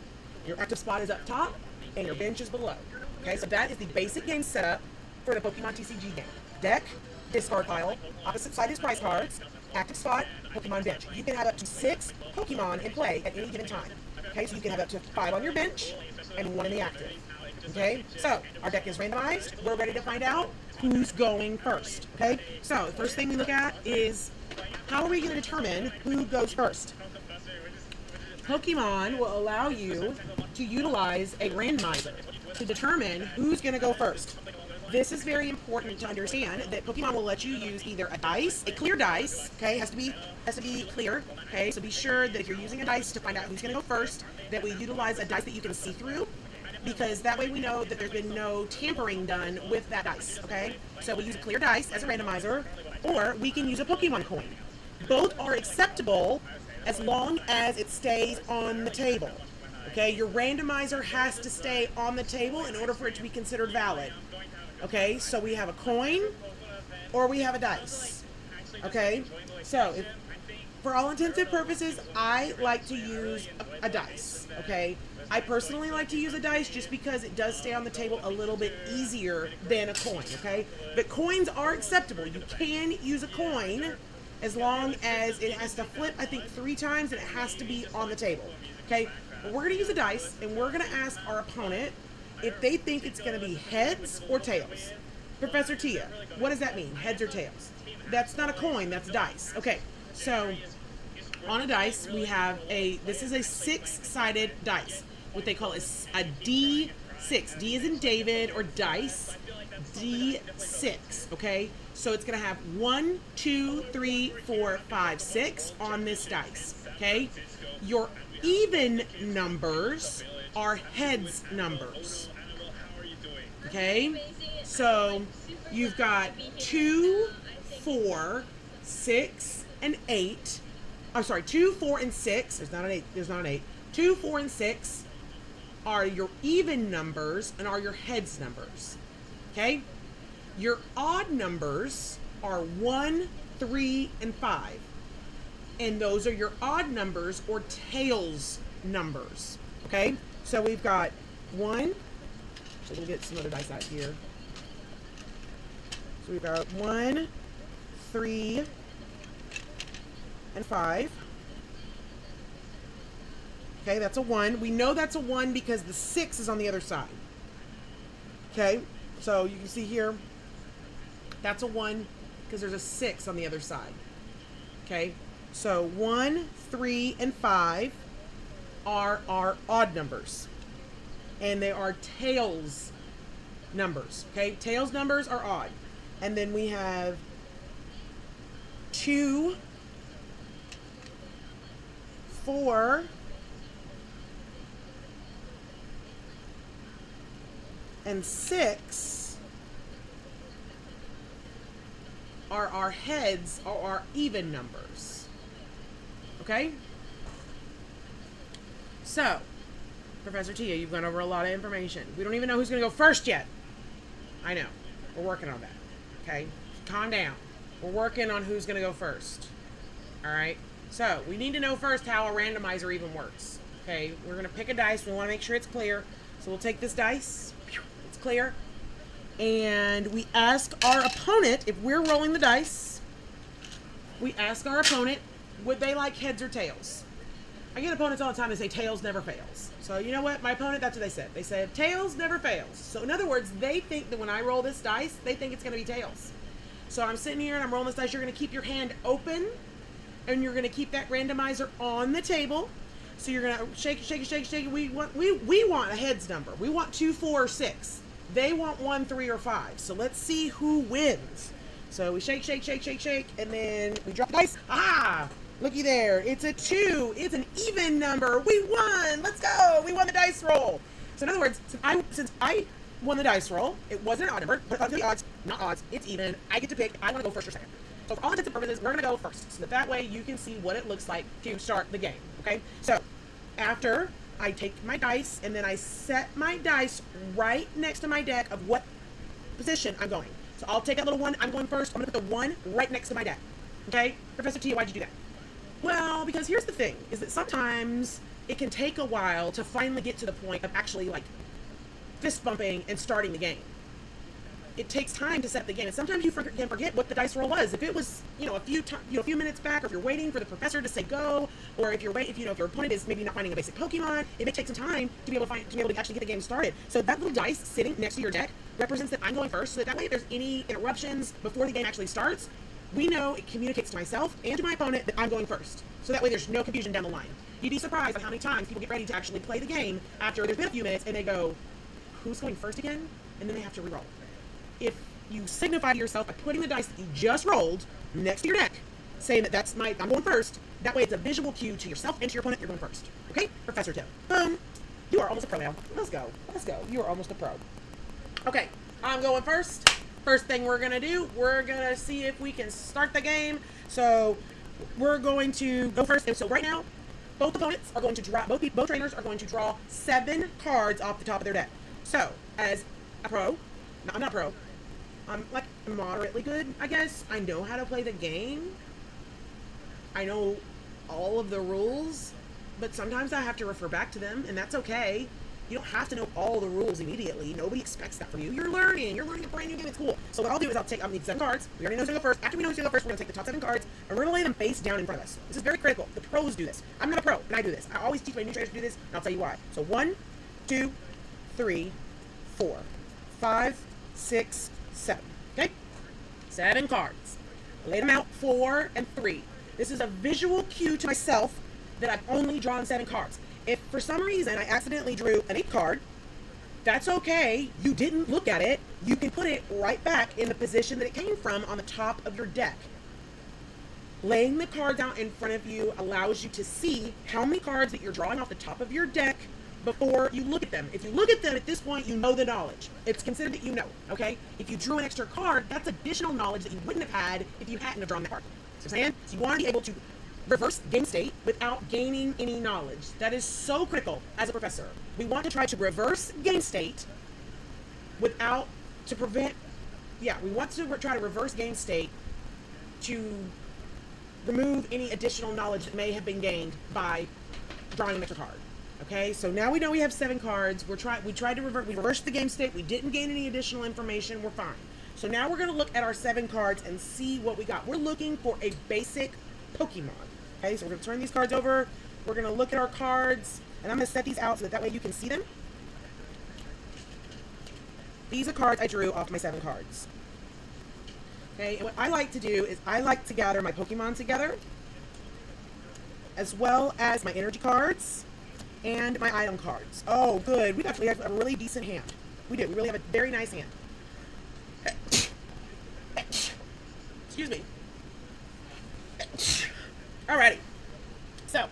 Your active spot is up top, and your bench is below. Okay, so that is the basic game setup for the Pokemon TCG game. Deck, discard pile, opposite side is prize cards, active spot, Pokemon bench. You can have up to 6 Pokemon in play at any given time. Okay, so you can have up to 5 on your bench and 1 in the active. Okay, so our deck is randomized. We're ready to find out who's going first. Okay, so the first thing we look at is how are we going to determine who goes first? Pokemon will allow you to utilize a randomizer to determine who's going to go first. This is very important to understand that Pokemon will let you use either a dice, a clear dice, okay, has to be clear, okay, so be sure that if you're using a dice to find out who's going to go first, that we utilize a dice that you can see through, because that way we know that there's been no tampering done with that dice, okay? So we use a clear dice as a randomizer, or we can use a Pokemon coin. Both are acceptable as long as it stays on the table, okay? Your randomizer has to stay on the table in order for it to be considered valid. Okay, so we have a coin or we have a dice. Okay, so for all intents and purposes, I like to use a dice. Okay, I personally like to use a dice just because it does stay on the table a little bit easier than a coin. Okay, but coins are acceptable. You can use a coin as long as it has to flip, I think, 3 times and it has to be on the table. Okay, but we're going to use a dice and we're going to ask our opponent if they think it's going to be heads or tails. Professor Tia, what does that mean? Heads or tails? That's not a coin, that's dice. Okay, so on a dice, we have this is a 6-sided dice. What they call is a D6. D is in David or dice. D6, okay? So it's going to have 1, 2, 3, 4, 5, 6 on this dice, okay? Your even numbers are heads numbers. Okay, so you've got 2, 4, 6, and 8. I'm sorry, 2, 4, and 6. There's not an 8. 2, 4, and 6 are your even numbers and are your heads numbers. Okay, your odd numbers are 1, 3, and 5, and those are your odd numbers or tails numbers. Okay, so we've got 1. So we'll get some other dice out here. So we've got 1, 3, and 5. Okay, that's a 1. We know that's a 1 because the 6 is on the other side. Okay, so you can see here, that's a 1 because there's a 6 on the other side. Okay, so 1, 3, and 5 are our odd numbers. And they are tails numbers, okay? Tails numbers are odd. And then we have 2, 4, and 6 are our heads or our even numbers, okay? So, Professor Tia, you've gone over a lot of information. We don't even know who's going to go first yet. I know. We're working on that. Okay? Calm down. We're working on who's going to go first. All right? So, we need to know first how a randomizer even works. Okay? We're going to pick a dice. We want to make sure it's clear. So, we'll take this dice. It's clear. And we ask our opponent, if we're rolling the dice, we ask our opponent, would they like heads or tails? I get opponents all the time that say tails never fails. So you know what? My opponent, that's what they said. They said tails never fails. So in other words, they think that when I roll this dice, they think it's going to be tails. So I'm sitting here and I'm rolling this dice. You're going to keep your hand open and you're going to keep that randomizer on the table. So you're going to shake it, shake it, shake it, shake it. We want a heads number. We want 2, 4, or 6. They want 1, 3, or 5. So let's see who wins. So we shake, shake, shake, shake, shake, and then we drop the dice. Ah! Looky there. It's a 2. It's an even number. We won. Let's go. We won the dice roll. So in other words, since I won the dice roll, it wasn't an odd number, but the odds, not odds, it's even. I get to pick. I want to go first or second. So for all intents and purposes, we're going to go first. So that way you can see what it looks like to start the game. Okay? So after I take my dice and then I set my dice right next to my deck of what position I'm going. So I'll take that little 1. I'm going first. I'm going to put the 1 right next to my deck. Okay? Professor Tia, why'd you do that? Well, because here's the thing, is that sometimes it can take a while to finally get to the point of actually, like, fist bumping and starting the game. it takes time to set the game, and sometimes you can forget what the dice roll was. If it was, a few minutes back, or if you're waiting for the professor to say go, or if your opponent is maybe not finding a basic Pokemon, it may take some time to be able to actually get the game started. So that little dice sitting next to your deck represents that I'm going first, so that way if there's any interruptions before the game actually starts, we know it communicates to myself and to my opponent that I'm going first. So that way there's no confusion down the line. You'd be surprised at how many times people get ready to actually play the game after there's been a few minutes and they go, who's going first again? And then they have to re-roll. If you signify to yourself by putting the dice that you just rolled next to your deck, saying that I'm going first, that way it's a visual cue to yourself and to your opponent, you're going first. Okay? Professor Tim. Boom. You are almost a pro now. Let's go. You are almost a pro. Okay, I'm going first. First thing we're going to do, we're going to see if we can start the game. So we're going to go first. And so right now, both opponents are going to draw, both trainers are going to draw 7 cards off the top of their deck. So, as a pro, no, I'm not a pro, I'm like moderately good, I guess. I know how to play the game. I know all of the rules, but sometimes I have to refer back to them, and that's okay. You don't have to know all the rules immediately. Nobody expects that from you. You're learning a brand new game. It's cool. So what I'll do is I'm need 7 cards. We already know who's going to go first. After we know who's going to go first, we're going to take the top 7 cards, and we're going to lay them face down in front of us. This is very critical. The pros do this. I'm not a pro, and I do this. I always teach my new trainers to do this, and I'll tell you why. So 1, 2, 3, 4, 5, 6, 7. Okay? 7 cards. Lay them out 4 and 3. This is a visual cue to myself that I've only drawn 7 cards. If for some reason I accidentally drew an 8th card, that's okay. You didn't look at it. You can put it right back in the position that it came from on the top of your deck. Laying the cards out in front of you allows you to see how many cards that you're drawing off the top of your deck before you look at them. If you look at them at this point, you know the knowledge. It's considered that you know, okay? If you drew an extra card, that's additional knowledge that you wouldn't have had if you hadn't have drawn that card. See what I'm saying? So you want to be able to reverse game state without gaining any knowledge. That is so critical as a professor. We want to try to reverse game state we want to try to reverse game state to remove any additional knowledge that may have been gained by drawing an extra card. Okay, so now we know we have 7 cards. We reversed the game state. We didn't gain any additional information. We're fine. So now we're going to look at our 7 cards and see what we got. We're looking for a basic Pokemon. Okay, so we're going to turn these cards over. We're going to look at our cards, and I'm going to set these out so that way you can see them. These are cards I drew off my 7 cards. Okay, and what I like to do is I like to gather my Pokemon together, as well as my energy cards and my item cards. Oh, good. We actually have a really decent hand. We do. We really have a very nice hand. Excuse me. Alrighty. So,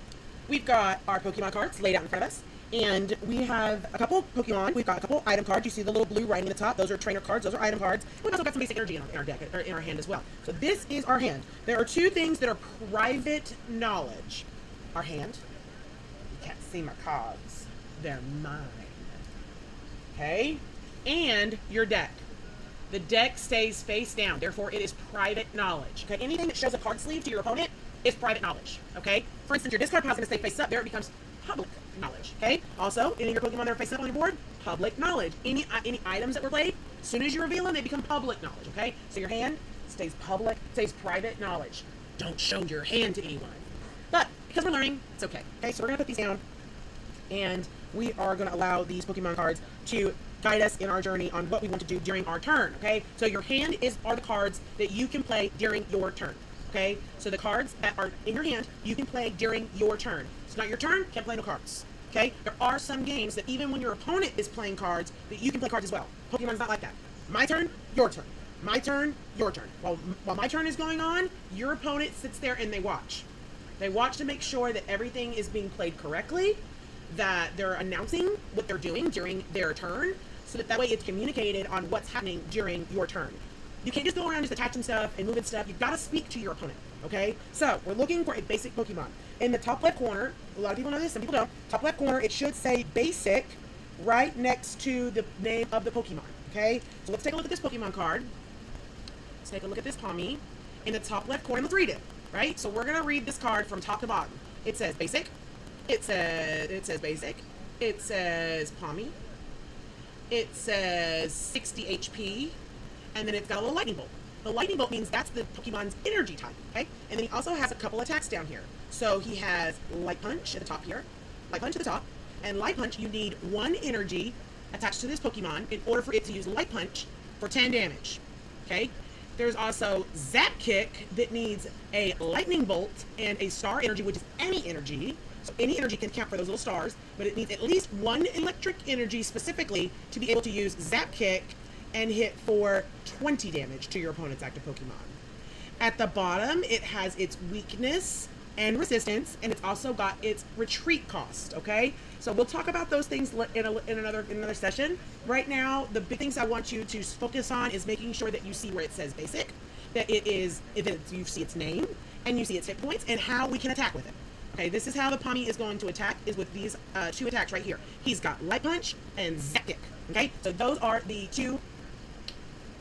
we've got our Pokemon cards laid out in front of us. And we have a couple Pokemon. We've got a couple item cards. You see the little blue writing at the top. Those are trainer cards. Those are item cards. We've also got some basic energy in our deck, or in our hand as well. So this is our hand. There are 2 things that are private knowledge. Our hand. You can't see my cards. They're mine. Okay? And your deck. The deck stays face down. Therefore, it is private knowledge. Okay? Anything that shows a card sleeve to your opponent is private knowledge. Okay? For instance, your discard pile is going to stay face up. There it becomes public knowledge. Okay? Also, any of your Pokemon that are face up on your board, public knowledge. Any items that were played, as soon as you reveal them, they become public knowledge. Okay? So your hand stays private knowledge. Don't show your hand to anyone. But because we're learning, it's okay. Okay? So we're going to put these down, and we are going to allow these Pokemon cards to guide us in our journey on what we want to do during our turn. Okay? So your hand are the cards that you can play during your turn. Okay? So the cards that are in your hand, you can play during your turn. It's not your turn, can't play no cards. Okay? There are some games that even when your opponent is playing cards, that you can play cards as well. Pokemon's not like that. My turn, your turn. My turn, your turn. While my turn is going on, your opponent sits there and they watch. They watch to make sure that everything is being played correctly, that they're announcing what they're doing during their turn, so that way it's communicated on what's happening during your turn. You can't just go around just attaching stuff and moving stuff. You've got to speak to your opponent, okay? So, we're looking for a basic Pokemon. In the top left corner, a lot of people know this, some people don't. Top left corner, it should say basic right next to the name of the Pokemon, okay? So let's take a look at this Pokemon card. Let's take a look at this Pommy. In the top left corner, let's read it, right? So we're going to read this card from top to bottom. It says basic. It says basic. It says Pommy. It says 60 HP. and then it's got a little lightning bolt. The lightning bolt means that's the Pokemon's energy type, okay? And then he also has a couple attacks down here. So he has Light Punch at the top here, Light Punch at the top, and Light Punch, you need 1 energy attached to this Pokemon in order for it to use Light Punch for 10 damage, okay? There's also Zap Kick that needs a Lightning Bolt and a Star Energy, which is any energy. So any energy can count for those little stars, but it needs at least 1 electric energy specifically to be able to use Zap Kick and hit for 20 damage to your opponent's active Pokemon. At the bottom, it has its weakness and resistance, and it's also got its retreat cost, okay? So we'll talk about those things in another session. Right now, the big things I want you to focus on is making sure that you see where it says basic, that it is, you see its name, and you see its hit points, and how we can attack with it. Okay, this is how the Pawmi is going to attack, is with these 2 attacks right here. He's got Light Punch and Zap Kick, okay? So those are the 2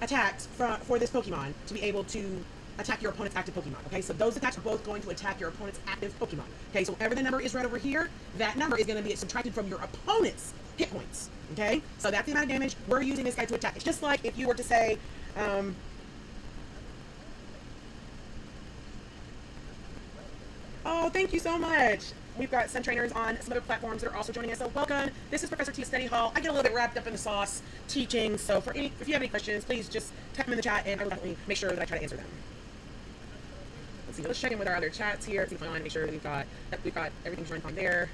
attacks for this Pokemon to be able to attack your opponent's active Pokemon, okay? So those attacks are both going to attack your opponent's active Pokemon, okay? So whatever the number is right over here, that number is going to be subtracted from your opponent's hit points, okay? So that's the amount of damage we're using this guy to attack. It's just like if you were to say, oh, thank you so much. We've got some trainers on some other platforms that are also joining us, so welcome. This is Professor T Study Hall. I get a little bit wrapped up in the sauce teaching, so if you have any questions, please just type them in the chat, and I will definitely make sure that I try to answer them. Let's see, let's check in with our other chats here. See if I want to make sure that we've got everything's running fine there.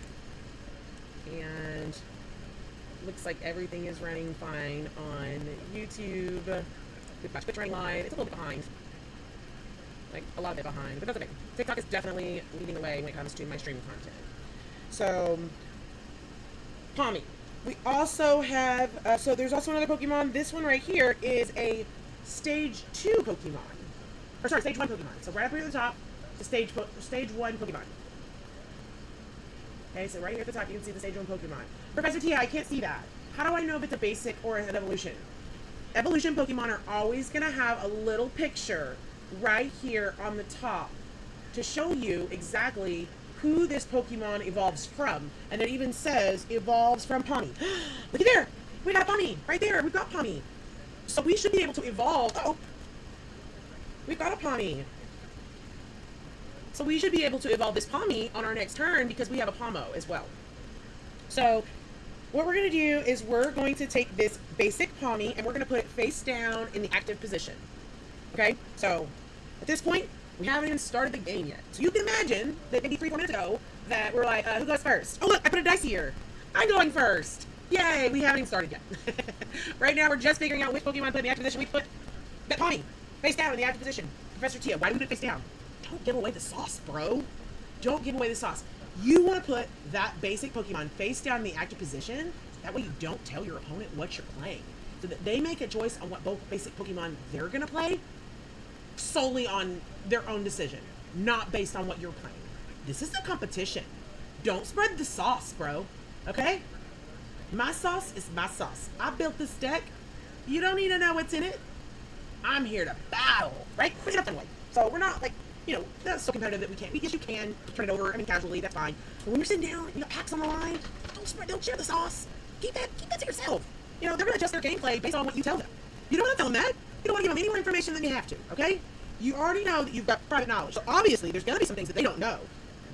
And looks like everything is running fine on YouTube. We've got Twitch running live. It's a little bit behind. Like a lot of it behind, but that's okay. TikTok is definitely leading the way when it comes to my streaming content. So, Pawmi. We also have, so there's also another Pokemon. This one right here is a Stage 2 Pokemon. Or sorry, Stage 1 Pokemon. So right up here at the top, the Stage 1 Pokemon. Okay, so right here at the top, you can see the Stage 1 Pokemon. Professor Tia, I can't see that. How do I know if it's a basic or an evolution? Evolution Pokemon are always going to have a little picture right here on the top to show you exactly who this Pokemon evolves from. And it even says evolves from Pawmi. Look at there! We got Pawmi! Right there! We've got Pawmi! So we should be able to evolve. Oh! We've got a Pawmi. So we should be able to evolve this Pawmi on our next turn because we have a Pawmo as well. So what we're going to do is we're going to take this basic Pawmi and we're going to put it face down in the active position. Okay? So at this point, we haven't even started the game yet. So you can imagine that maybe 3-4 minutes ago that we're like, who goes first? Oh look, I put a dice here. I'm going first. Yay, we haven't even started yet. Right now we're just figuring out which Pokemon to put in the active position. We put that Pawmi face down in the active position. Professor Tia, why do we put it face down? Don't give away the sauce, bro. Don't give away the sauce. You want to put that basic Pokemon face down in the active position. That way you don't tell your opponent what you're playing. So that they make a choice on what both basic Pokemon they're going to play solely on their own decision, not based on what you're playing. This is a competition. Don't spread the sauce, bro. Okay? My sauce is my sauce. I built this deck. You don't need to know what's in it. I'm here to battle, right? Bring it up anyway. So we're not like, not so competitive that we can't. Yes, you can turn it over. I mean, casually, that's fine. But when you're sitting down, you got packs on the line. Don't share the sauce. Keep that to yourself. They're gonna adjust their gameplay based on what you tell them. You don't want to tell them that. You don't want to give them any more information than you have to. Okay? You already know that you've got private knowledge. So obviously, there's gonna be some things that they don't know.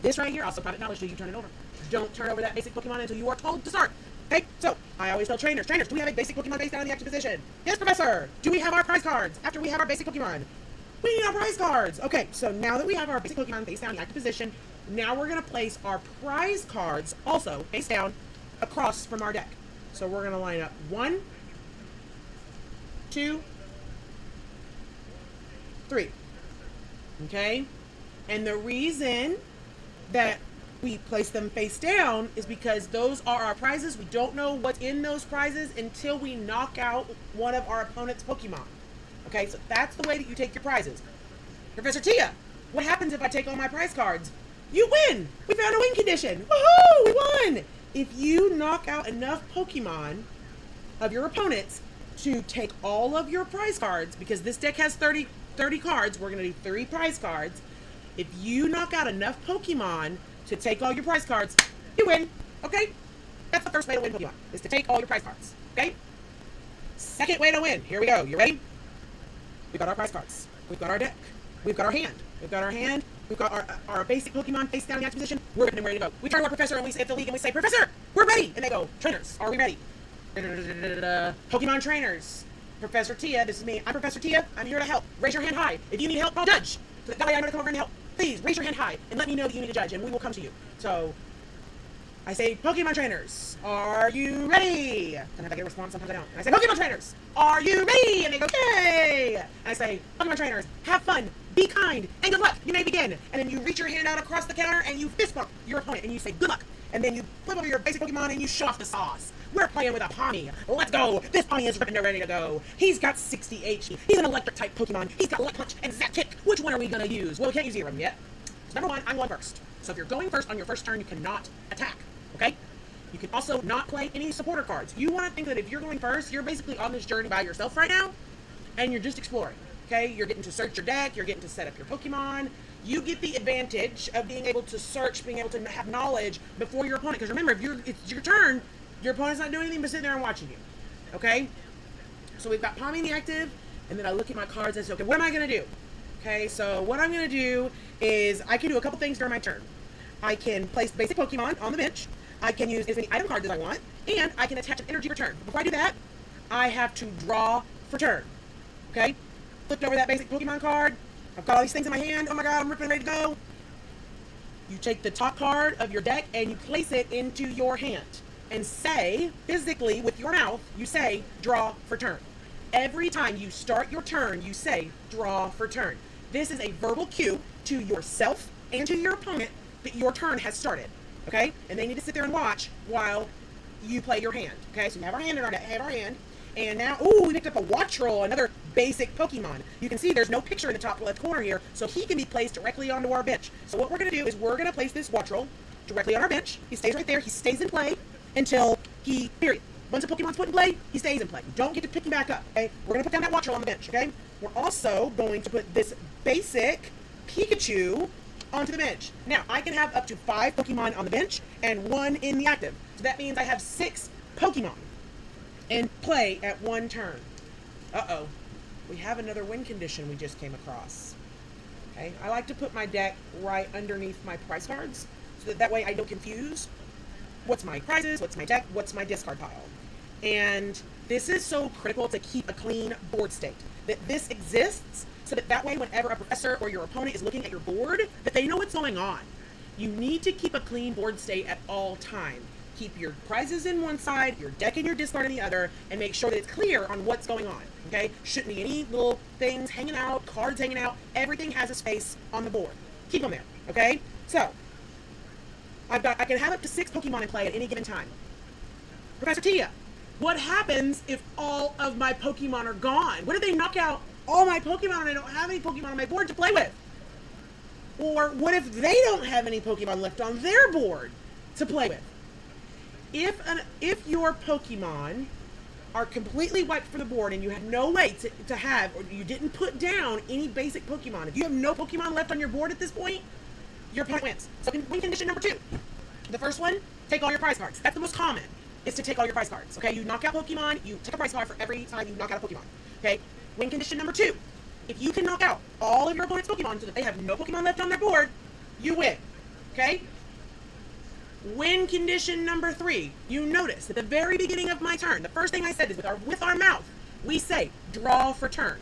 This right here, also private knowledge till you turn it over. Don't turn over that basic Pokemon until you are told to start. Okay? So I always tell trainers, do we have a basic Pokemon face down in the active position? Yes, Professor. Do we have our prize cards after we have our basic Pokemon? We need our prize cards. Okay, so now that we have our basic Pokemon face down in the active position, now we're gonna place our prize cards also face down across from our deck. So we're gonna line up 1, 2, 3. Okay? And the reason that we place them face down is because those are our prizes. We don't know what's in those prizes until we knock out one of our opponent's Pokemon. Okay, so that's the way that you take your prizes. Professor Tia, what happens if I take all my prize cards? You win! We found a win condition! Woohoo! We won! If you knock out enough Pokemon of your opponents to take all of your prize cards, because this deck has 30 cards, we're going to do 3 prize cards. If you knock out enough Pokemon to take all your prize cards, you win. Okay? That's the first way to win Pokemon, is to take all your prize cards. Okay? Second way to win. Here we go. You ready? We've got our prize cards. We've got our deck. We've got our hand. We've got our hand. We've got our basic Pokemon face down in the active position. We're ready to go. We turn to our professor and we say at the league and we say, Professor, we're ready. And they go, trainers, are we ready? Pokemon trainers. Professor Tia, this is me. I'm Professor Tia. I'm here to help. Raise your hand high. If you need help, I'll judge. So that way I'm going to come over and help. Please raise your hand high and let me know that you need a judge and we will come to you. So I say, Pokemon trainers, are you ready? Sometimes I get a response, sometimes I don't. And I say, Pokemon trainers, are you ready? And they go, yay! And I say, Pokemon trainers, have fun, be kind, and good luck. You may begin. And then you reach your hand out across the counter and you fist bump your opponent and you say, good luck. And then you flip over your basic Pokemon and you show off the sauce. We're playing with a Pawmi. Let's go. This Pawmi is ripping and ready to go. He's got 60 HP. He's an electric type Pokemon. He's got Light Punch and Zap Kick. Which one are we going to use? Well, we can't use either of them yet. So number one, I'm going first. So if you're going first on your first turn, you cannot attack. Okay? You can also not play any supporter cards. You want to think that if you're going first, you're basically on this journey by yourself right now, and you're just exploring. Okay? You're getting to search your deck. You're getting to set up your Pokemon. You get the advantage of being able to search, being able to have knowledge before your opponent. Because remember, if it's your turn, your opponent's not doing anything but sitting there and watching you. Okay? So we've got Pawmi in the active, and then I look at my cards and say, okay, what am I going to do? Okay, so what I'm going to do is I can do a couple things during my turn. I can place basic Pokemon on the bench. I can use as many item cards as I want, and I can attach an energy return. Before I do that, I have to draw for turn. Okay? Flipped over that basic Pokemon card. I've got all these things in my hand. Oh my god, I'm ripping ready to go. You take the top card of your deck and you place it into your hand. And say, physically, with your mouth, you say, draw for turn. Every time you start your turn, you say, draw for turn. This is a verbal cue to yourself and to your opponent that your turn has started. Okay? And they need to sit there and watch while you play your hand. Okay? So we have our hand in our hand. And now, ooh, we picked up a Wattrel, another basic Pokemon. You can see there's no picture in the top left corner here, so he can be placed directly onto our bench. So what we're going to do is we're going to place this Wattrel directly on our bench. He stays right there. He stays in play until period. Once a Pokemon's put in play, he stays in play. You don't get to pick him back up, okay? We're going to put down that Wattrel on the bench, okay? We're also going to put this basic Pikachu onto the bench. Now, I can have up to 5 Pokemon on the bench and 1 in the active. So that means I have 6 Pokemon in play at one turn. Uh-oh. We have another win condition we just came across. Okay? I like to put my deck right underneath my prize cards so that way I don't confuse what's my prizes, what's my deck, what's my discard pile. And this is so critical to keep a clean board state. That this exists so that way whenever a professor or your opponent is looking at your board, that they know what's going on. You need to keep a clean board state at all time. Keep your prizes in one side, your deck and your discard in the other, and make sure that it's clear on what's going on. Okay? Shouldn't be any little things hanging out, cards hanging out. Everything has a space on the board. Keep them there. Okay? So, I can have up to 6 Pokemon in play at any given time. Professor Tia, what happens if all of my Pokemon are gone? What if they knock out all my Pokemon and I don't have any Pokemon on my board to play with? Or what if they don't have any Pokemon left on their board to play with? If your Pokemon are completely wiped from the board and you have no way to have, or you didn't put down any basic Pokemon, if you have no Pokemon left on your board at this point, your opponent wins. So win condition number 2. The first one, take all your prize cards. That's the most common, is to take all your prize cards. Okay, you knock out Pokemon, you take a prize card for every time you knock out a Pokemon. Okay, win condition number 2. If you can knock out all of your opponent's Pokemon so that they have no Pokemon left on their board, you win. Okay? Win condition number 3. You notice at the very beginning of my turn, the first thing I said is with our mouth, we say, draw for turn.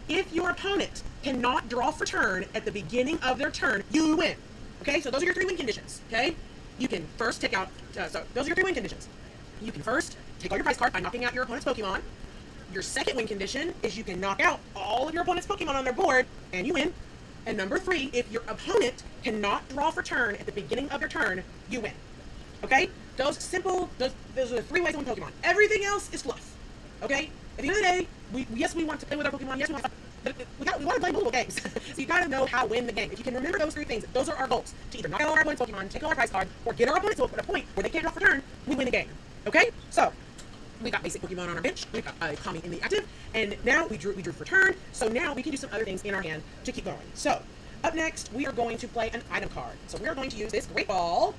If your opponent cannot draw for turn at the beginning of their turn, you win. Okay, so those are your 3 win conditions. Okay, you can first take out, so those are your 3 win conditions. You can first take all your prize card by knocking out your opponent's Pokemon. Your second win condition is you can knock out all of your opponent's Pokemon on their board, and you win. And number 3, if your opponent cannot draw for turn at the beginning of your turn, you win. Okay? Those are the 3 ways to win Pokemon. Everything else is fluff. Okay? At the end of the day, we want to play with our Pokemon. Yes, we want to play multiple games. So you gotta know how to win the game. If you can remember those 3 things, those are our goals. To either knock out all our opponent's Pokemon, take all our prize card, or get our opponents to a point where they can't draw for turn, we win the game. Okay? So, we got basic Pokemon on our bench, we got Pawmi in the active, and now we drew for turn, so now we can do some other things in our hand to keep going. So, up next, we are going to play an item card. So we are going to use this Great Ball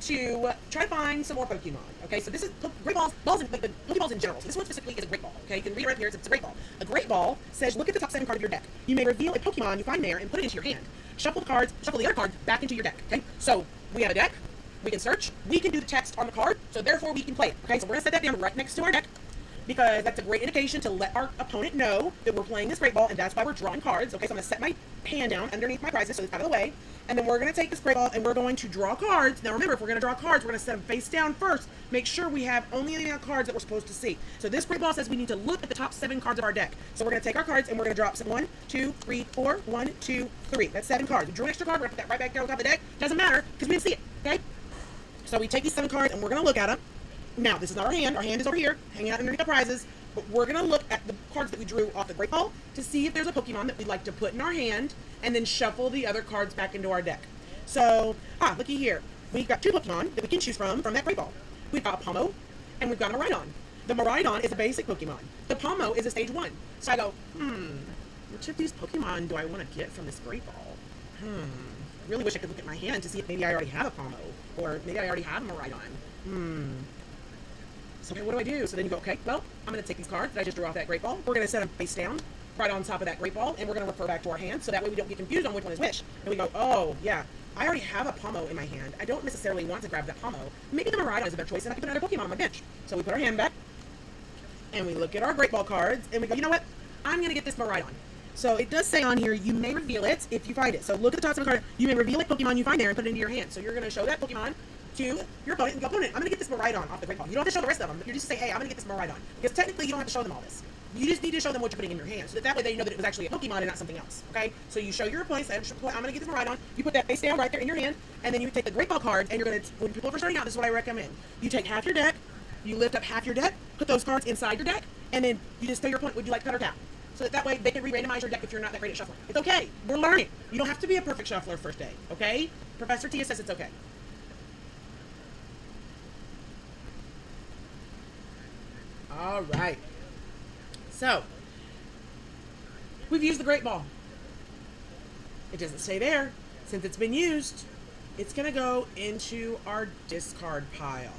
to try to find some more Pokemon. Okay, so this is great balls, like the Pokeballs in general. So this one specifically is a great ball. Okay, you can read it right here. It's a great ball. A great ball says, look at the top 7 cards of your deck. You may reveal a Pokemon you find there and put it into your hand. Shuffle the other cards back into your deck. Okay, so we have a deck. We can search. We can do the text on the card. So therefore, we can play it. Okay, so we're gonna set that down right next to our deck, because that's a great indication to let our opponent know that we're playing this great ball, and that's why we're drawing cards. Okay, so I'm going to set my hand down underneath my prizes so it's out of the way, and then we're going to take this great ball and we're going to draw cards. Now remember, if we're going to draw cards, we're going to set them face down first. Make sure we have only the amount of cards that we're supposed to see. So this great ball says we need to look at the top 7 cards of our deck. So we're going to take our cards and we're going to drop 1, 2, 3, 4, 1, 2, 3. That's 7 cards. We drew an extra card, we're going to put that right back there on top of the deck. Doesn't matter, because we didn't see it, okay? So we take these 7 cards and we're going to look at them. Now, this is not our hand. Our hand is over here, hanging out underneath the prizes. But we're going to look at the cards that we drew off the great ball to see if there's a Pokemon that we'd like to put in our hand, and then shuffle the other cards back into our deck. So, looky here. We've got 2 Pokemon that we can choose from that great ball. We've got a Pomo, and we've got a Miraidon. The Miraidon is a basic Pokemon. The Pomo is a stage 1. So I go, which of these Pokemon do I want to get from this great ball? I really wish I could look at my hand to see if maybe I already have a Pomo, or maybe I already have a Miraidon. So okay, what do I do? So then you go, okay, well, I'm going to take these cards that I just drew off that great ball. We're going to set them face down right on top of that great ball, and we're going to refer back to our hand, so that way we don't get confused on which one is which. And we go, oh, yeah, I already have a Pomo in my hand. I don't necessarily want to grab that Pomo. Maybe the Miraidon is a better choice, and I can put another Pokemon on my bench. So we put our hand back, and we look at our great ball cards, and we go, you know what? I'm going to get this Miraidon. So it does say on here, you may reveal it if you find it. So look at the top of the card. You may reveal a Pokemon you find there and put it into your hand. So you're going to show that Pokemon to your opponent and go, opponent, I'm going to get this Miraidon off the great ball. You don't have to show the rest of them. You're just to say, hey, I'm going to get this Miraidon. Because technically, you don't have to show them all this. You just need to show them what you're putting in your hand, so that way they know that it was actually a Pokemon and not something else. Okay? So you show your opponent, say, I'm going to get this Miraidon. You put that face down right there in your hand, and then you take the great ball cards, and you're going to, when people are starting out, this is what I recommend. You take half your deck, you lift up half your deck, put those cards inside your deck, and then you just tell your opponent, would you like cut or tap? So that way they can re-randomize your deck if you're not that great at shuffling. It's okay. We're learning. You don't have to be a perfect shuffler first day. Okay? Professor Tia says it's okay. All right. So, we've used the great ball. It doesn't stay there. Since it's been used, it's going to go into our discard pile.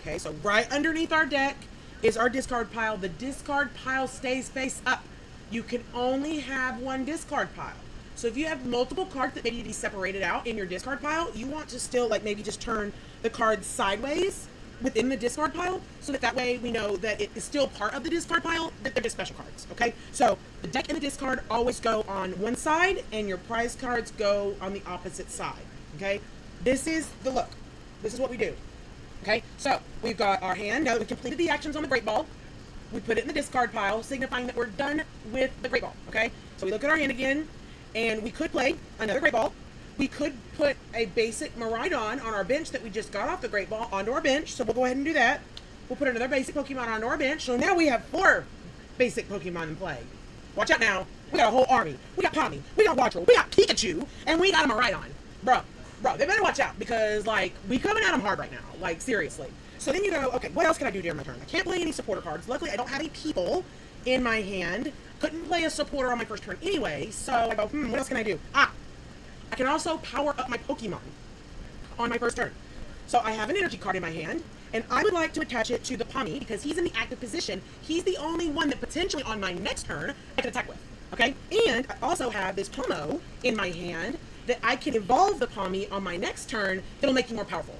Okay, so right underneath our deck is our discard pile. The discard pile stays face up. You can only have one discard pile. So if you have multiple cards that maybe need to be separated out in your discard pile, you want to still maybe just turn the cards sideways within the discard pile, so that way we know that it is still part of the discard pile, that they're just special cards, okay? So the deck and the discard always go on one side, and your prize cards go on the opposite side, okay? This is the look. This is what we do, okay? So we've got our hand. Now that we've completed the actions on the great ball, we put it in the discard pile, signifying that we're done with the great ball, okay? So we look at our hand again, and we could play another great ball. We could put a basic Miraidon on our bench that we just got off the great ball onto our bench, so we'll go ahead and do that. We'll put another basic Pokemon onto our bench, so now we have 4 basic Pokemon in play. Watch out now. We got a whole army. We got Pawmi, we got Wattrel, we got Pikachu, and we got a Miraidon. Bro, they better watch out, because, we coming at them hard right now. Seriously. So then you go, okay, what else can I do during my turn? I can't play any supporter cards. Luckily, I don't have any people in my hand. Couldn't play a supporter on my first turn anyway, so I go, what else can I do? I can also power up my Pokemon on my first turn. So I have an energy card in my hand, and I would like to attach it to the Pawmi because he's in the active position. He's the only one that potentially on my next turn I can attack with, okay? And I also have this Pomo in my hand that I can evolve the Pawmi on my next turn that'll make you more powerful.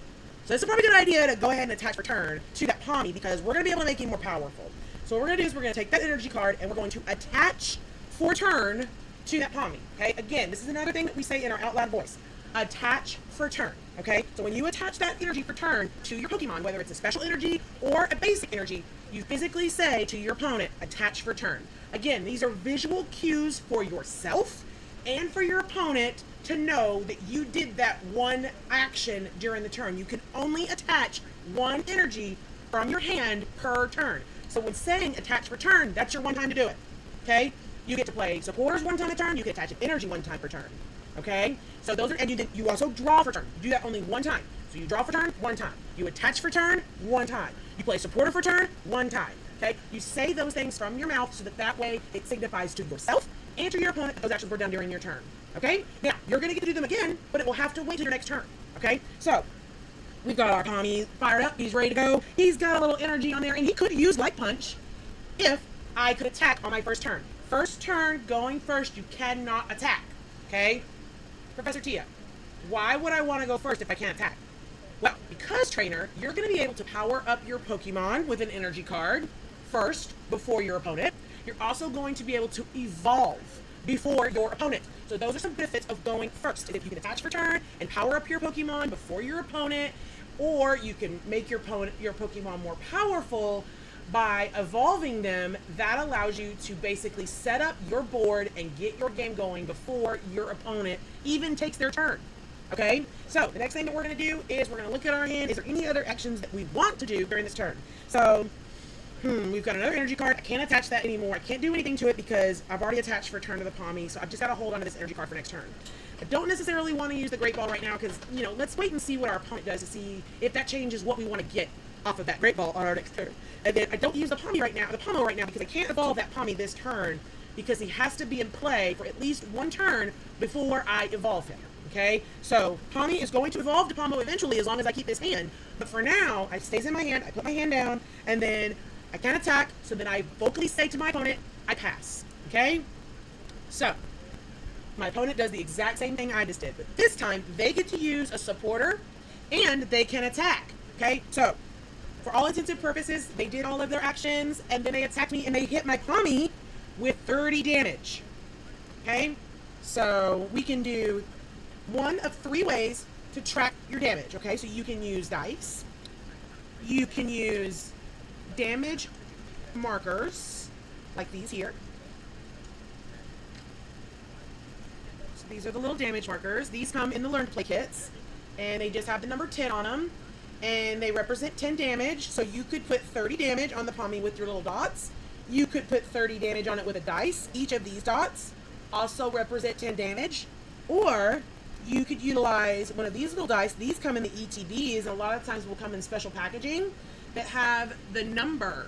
So it's a probably good idea to go ahead and attach for turn to that Pawmi because we're going to be able to make you more powerful. So what we're going to do is we're going to take that energy card and we're going to attach for turn to that Pawmi, okay? Again, this is another thing that we say in our out loud voice. Attach for turn, okay? So when you attach that energy for turn to your Pokemon, whether it's a special energy or a basic energy, you physically say to your opponent, attach for turn. Again, these are visual cues for yourself and for your opponent to know that you did that one action during the turn. You can only attach one energy from your hand per turn. So when saying attach for turn, that's your one time to do it, okay? You get to play supporters one time a turn. You can attach an energy one time per turn. Okay? So those are, and you also draw for turn. You do that only one time. So you draw for turn, one time. You attach for turn, one time. You play supporter for turn, one time. Okay? You say those things from your mouth so that way it signifies to yourself and to your opponent that those actions were done during your turn. Okay? Now, you're going to get to do them again, but it will have to wait till your next turn. Okay? So, We've got our Tommy fired up. He's ready to go. He's got a little energy on there, and he could use Light Punch if I could attack on my first turn. First turn, going first, you cannot attack. Okay? Professor Tia, why would I want to go first if I can't attack? Well, because, trainer, you're going to be able to power up your Pokemon with an energy card first before your opponent. You're also going to be able to evolve before your opponent. So those are some benefits of going first. If you can attach for turn and power up your Pokemon before your opponent, or you can make your Pokemon more powerful by evolving them, that allows you to basically set up your board and get your game going before your opponent even takes their turn. Okay, so the next thing that we're going to do is we're going to look at our hand. Is there any other actions that we want to do during this turn? So, we've got another energy card. I can't attach that anymore. I can't do anything to it because I've already attached for turn to the Pommy, so I've just got to hold on to this energy card for next turn. I don't necessarily want to use the Great Ball right now because, let's wait and see what our opponent does to see if that changes what we want to get off of that Great Ball on our next turn. And then I don't use the Pommy right now, because I can't evolve that Pommy this turn because he has to be in play for at least one turn before I evolve him. Okay, so Pommy is going to evolve to Pombo eventually as long as I keep this hand. But for now, it stays in my hand. I put my hand down, and then I can't attack. So then I vocally say to my opponent, I pass. Okay, so my opponent does the exact same thing I just did, but this time they get to use a supporter, and they can attack. Okay, so for all intents and purposes, they did all of their actions, and then they attacked me, and they hit my Pommy with 30 damage. Okay, so we can do one of three ways to track your damage. Okay, so you can use dice, you can use damage markers like these here. So these are the little damage markers. These come in the Learn to Play kits, and they just have the number 10 on them, and they represent 10 damage. So you could put 30 damage on the Pommy with your little dots. You could put 30 damage on it with a dice. Each of these dots also represent 10 damage. Or you could utilize one of these little dice. These come in the ETBs, and a lot of times will come in special packaging that have the number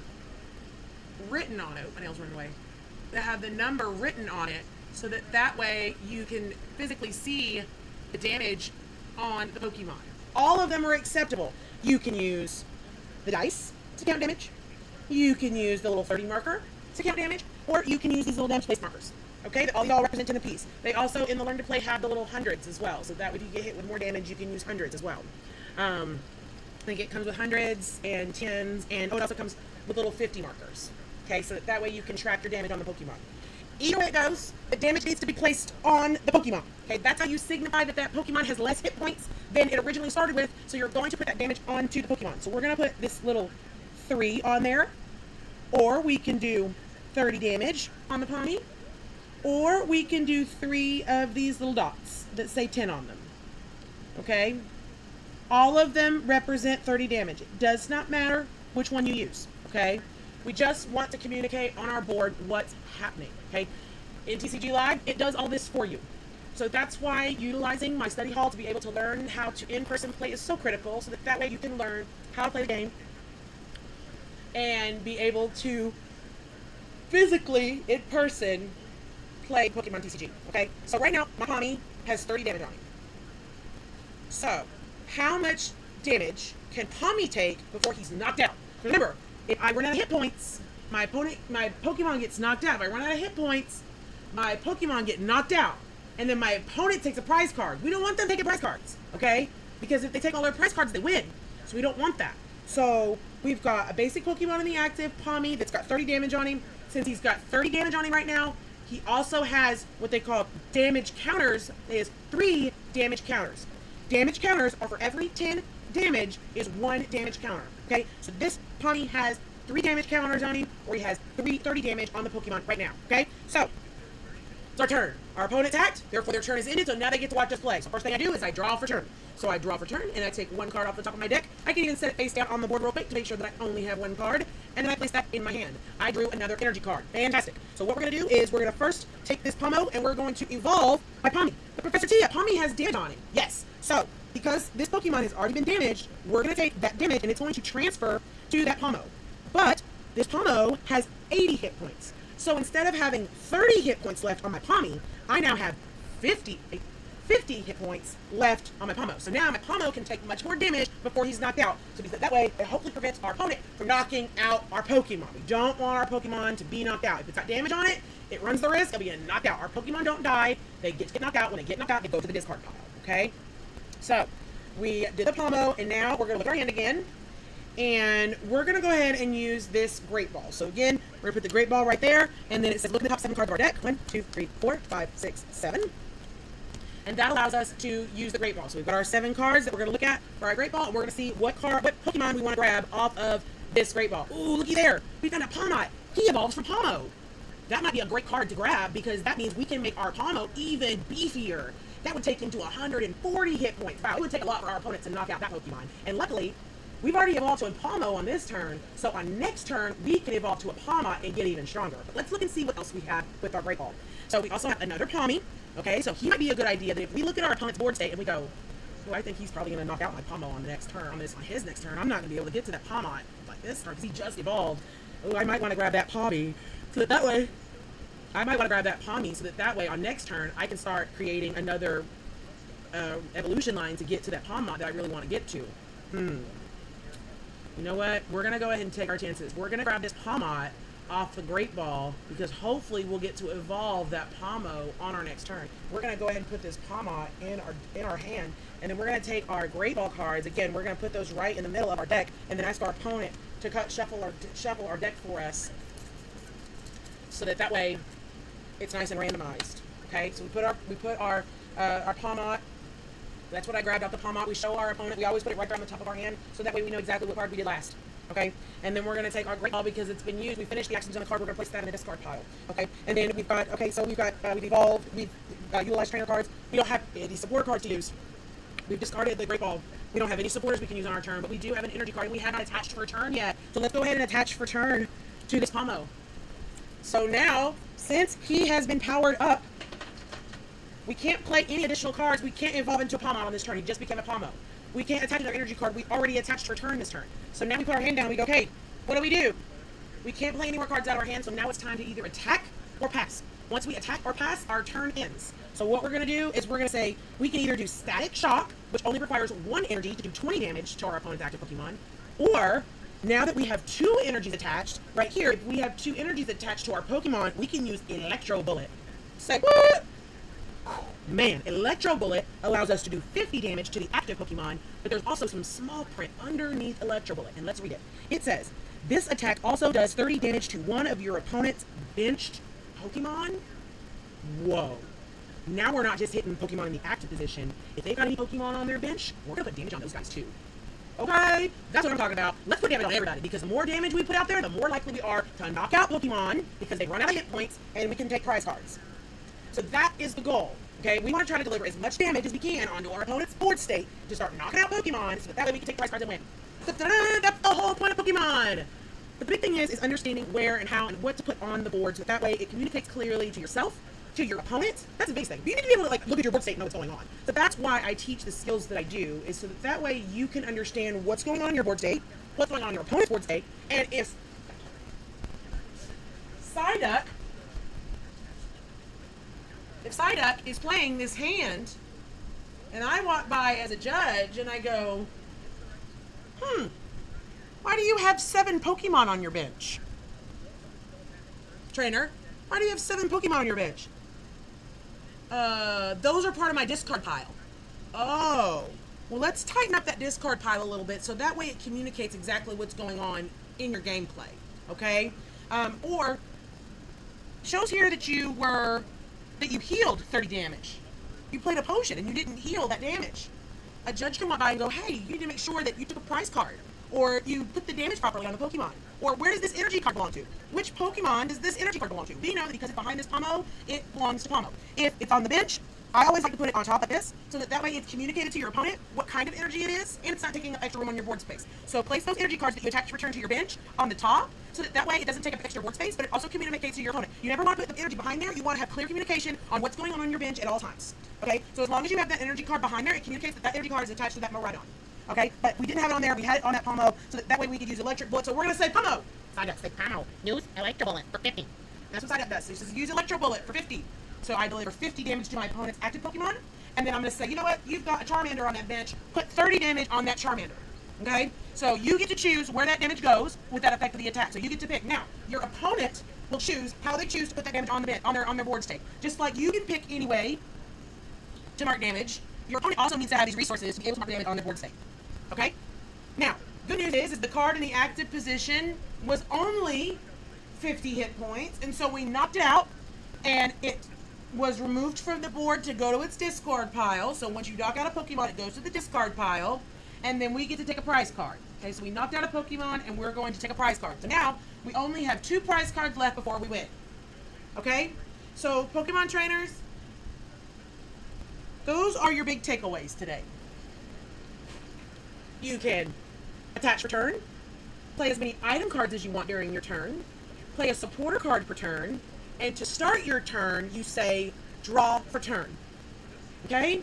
written on it. My nails running away. That have the number written on it, so that way you can physically see the damage on the Pokemon. All of them are acceptable. You can use the dice to count damage. You can use the little 30 marker to count damage, or you can use these little damage place markers. Okay, all y'all represent 10 apiece. They also, in the Learn to Play, have the little hundreds as well, so that if you get hit with more damage, you can use hundreds as well. I think it comes with hundreds and tens, and it also comes with little 50 markers. Okay, so that way you can track your damage on the Pokemon. Either way it goes, the damage needs to be placed on the Pokemon. Okay, that's how you signify that that Pokemon has less hit points than it originally started with, so you're going to put that damage onto the Pokemon. So we're going to put this little 3 on there, or we can do 30 damage on the Pommy, or we can do 3 of these little dots that say 10 on them. Okay? All of them represent 30 damage. It does not matter which one you use. Okay? We just want to communicate on our board what's happening. Okay? In TCG Live, it does all this for you. So that's why utilizing my study hall to be able to learn how to in-person play is so critical, so that way you can learn how to play the game and be able to physically, in person, play Pokemon TCG. Okay? So right now, my Pommy has 30 damage on him. So, how much damage can Pommy take before he's knocked out? Remember, if I run out of hit points, my Pokemon gets knocked out. If I run out of hit points, my Pokemon get knocked out. And then my opponent takes a prize card. We don't want them taking prize cards, okay? Because if they take all their prize cards, they win. So we don't want that. So we've got a basic Pokemon in the active, Pommy, that's got 30 damage on him. Since he's got 30 damage on him right now, he also has what they call damage counters. He has 3 damage counters. Damage counters are for every 10 damage is 1 damage counter. Okay, so this Pommy has 3 damage counters on him, or he has 30 damage on the Pokemon right now. Okay, so it's our turn. Our opponent attacked, therefore their turn is ended, so now they get to watch us play. So first thing I do is I draw for turn. So I draw for turn, and I take 1 card off the top of my deck. I can even set it face down on the board real quick to make sure that I only have 1 card, and then I place that in my hand. I drew another energy card. Fantastic. So what we're going to do is we're going to first take this Pomo, and we're going to evolve my Pommy. But Professor Tia, Pommy has damage on him. Yes. So because this Pokemon has already been damaged, we're going to take that damage, and it's going to transfer to that Pomo. But this Pomo has 80 hit points. So instead of having 30 hit points left on my Pommy, I now have 50 50 hit points left on my Pomo. So now my Pomo can take much more damage before he's knocked out. So that way, it hopefully prevents our opponent from knocking out our Pokemon. We don't want our Pokemon to be knocked out. If it's got damage on it, it runs the risk of being knocked out. Our Pokemon don't die. They get knocked out. When they get knocked out, they go to the discard pile. Okay? So, we did the Pomo, and now we're going to look at our hand again. And we're going to go ahead and use this Great Ball. So again, we're going to put the Great Ball right there. And then it says, look at the top 7 cards of our deck. 1, 2, 3, 4, 5, 6, 7. And that allows us to use the Great Ball. So we've got our 7 cards that we're going to look at for our Great Ball. And we're going to see what Pokemon we want to grab off of this Great Ball. Ooh, looky there. We found a Palmot. He evolves from Pomo. That might be a great card to grab because that means we can make our Pomo even beefier. That would take him to 140 hit points. Wow, it would take a lot for our opponent to knock out that Pokemon. And luckily, we've already evolved to a Pomo on this turn, so on next turn, we can evolve to a Palmot and get even stronger. But let's look and see what else we have with our Great Ball. So we also have another Palmy, okay? So he might be a good idea that if we look at our opponent's board state and we go, oh, I think he's probably going to knock out my Pomo on the next turn, on his next turn. I'm not going to be able to get to that Palmot like this turn because he just evolved. Oh, I might want to grab that Palmy so that way, on next turn, I can start creating another evolution line to get to that Palmot that I really want to get to. You know what? We're going to go ahead and take our chances. We're going to grab this Palmot off the Great Ball because hopefully we'll get to evolve that Pomo on our next turn. We're going to go ahead and put this Palmot in our hand, and then we're going to take our Great Ball cards. Again, we're going to put those right in the middle of our deck, and then ask our opponent to shuffle our deck for us so that way it's nice and randomized. Okay, so we put our Palmot. That's what I grabbed out the Palmot. We show our opponent. We always put it right there on the top of our hand, so that way we know exactly what card we did last. Okay? And then we're going to take our Great Ball because it's been used. We finished the actions on the card. We're going to place that in the discard pile. Okay? And then we've evolved. We've utilized trainer cards. We don't have any support cards to use. We've discarded the Great Ball. We don't have any supporters we can use on our turn, but we do have an energy card, and we haven't attached for turn yet. So let's go ahead and attach for turn to this Pomo. So now, since he has been powered up, we can't play any additional cards. We can't evolve into a Palmot on this turn. He just became a Pomo. We can't attach another energy card. We already attached for turn this turn. So now we put our hand down and we go, okay, what do? We can't play any more cards out of our hand, so now it's time to either attack or pass. Once we attack or pass, our turn ends. So what we're going to do is we're going to say we can either do Static Shock, which only requires 1 energy to do 20 damage to our opponent's active Pokemon, or now that we have 2 energies attached, right here, if we have 2 energies attached to our Pokemon, we can use Electro Bullet. Say, what? Man, Electro Bullet allows us to do 50 damage to the active Pokemon, but there's also some small print underneath Electro Bullet, and let's read it. It says, this attack also does 30 damage to one of your opponent's benched Pokemon. Whoa. Now we're not just hitting Pokemon in the active position. If they've got any Pokemon on their bench, we're going to put damage on those guys too. Okay? That's what I'm talking about. Let's put damage on everybody, because the more damage we put out there, the more likely we are to knock out Pokemon, because they run out of hit points, and we can take prize cards. So that is the goal. Okay, we want to try to deliver as much damage as we can onto our opponent's board state to start knocking out Pokemon so that way we can take prize cards and win. Da-da-da, that's the whole point of Pokemon! But the big thing is understanding where and how and what to put on the board so that way it communicates clearly to yourself, to your opponent. That's the biggest thing. You need to be able to look at your board state and know what's going on. So that's why I teach the skills that I do, is so that way you can understand what's going on in your board state, what's going on in your opponent's board state, and if Psyduck is playing this hand, and I walk by as a judge, and I go, why do you have 7 Pokemon on your bench? Trainer, why do you have 7 Pokemon on your bench? Those are part of my discard pile. Oh, well, let's tighten up that discard pile a little bit, so that way it communicates exactly what's going on in your gameplay, okay? Or, shows here that you healed 30 damage. You played a potion and you didn't heal that damage. A judge can walk by and go, hey, you need to make sure that you took a prize card, or you put the damage properly on the Pokemon, or where does this energy card belong to? Which Pokemon does this energy card belong to? We know that because it's behind this Pomo, it belongs to Pomo. If it's on the bench, I always like to put it on top of this, so that way it's communicated to your opponent what kind of energy it is, and it's not taking up extra room on your board space. So place those energy cards that you attach to return to your bench on the top, so that way it doesn't take up extra board space, but it also communicates to your opponent. You never want to put the energy behind there. You want to have clear communication on what's going on your bench at all times. Okay? So as long as you have that energy card behind there, it communicates that energy card is attached to that Miraidon. Okay? But we didn't have it on there. We had it on that Pomo, so that way we could use Electric Bullet. So we're going to say Pomo. Psyduck, say Pomo. Use Electro Bullet for 50. That's what Psyduck does. So he says use Electro Bullet for 50. So I deliver 50 damage to my opponent's active Pokemon, and then I'm going to say, you know what, you've got a Charmander on that bench, put 30 damage on that Charmander. Okay? So you get to choose where that damage goes with that effect of the attack. So you get to pick. Now, your opponent will choose how they choose to put that damage on the bench, on their board state. Just like you can pick any way to mark damage, your opponent also needs to have these resources to be able to mark damage on their board state. Okay? Now, good news is the card in the active position was only 50 hit points, and so we knocked it out, and it was removed from the board to go to its discard pile. So once you knock out a Pokemon, it goes to the discard pile, and then we get to take a prize card. Okay, so we knocked out a Pokemon, and we're going to take a prize card. So now, we only have 2 prize cards left before we win. Okay? So, Pokemon trainers, those are your big takeaways today. You can attach for turn, play as many item cards as you want during your turn, play a supporter card per turn, and to start your turn, you say, draw for turn. Okay?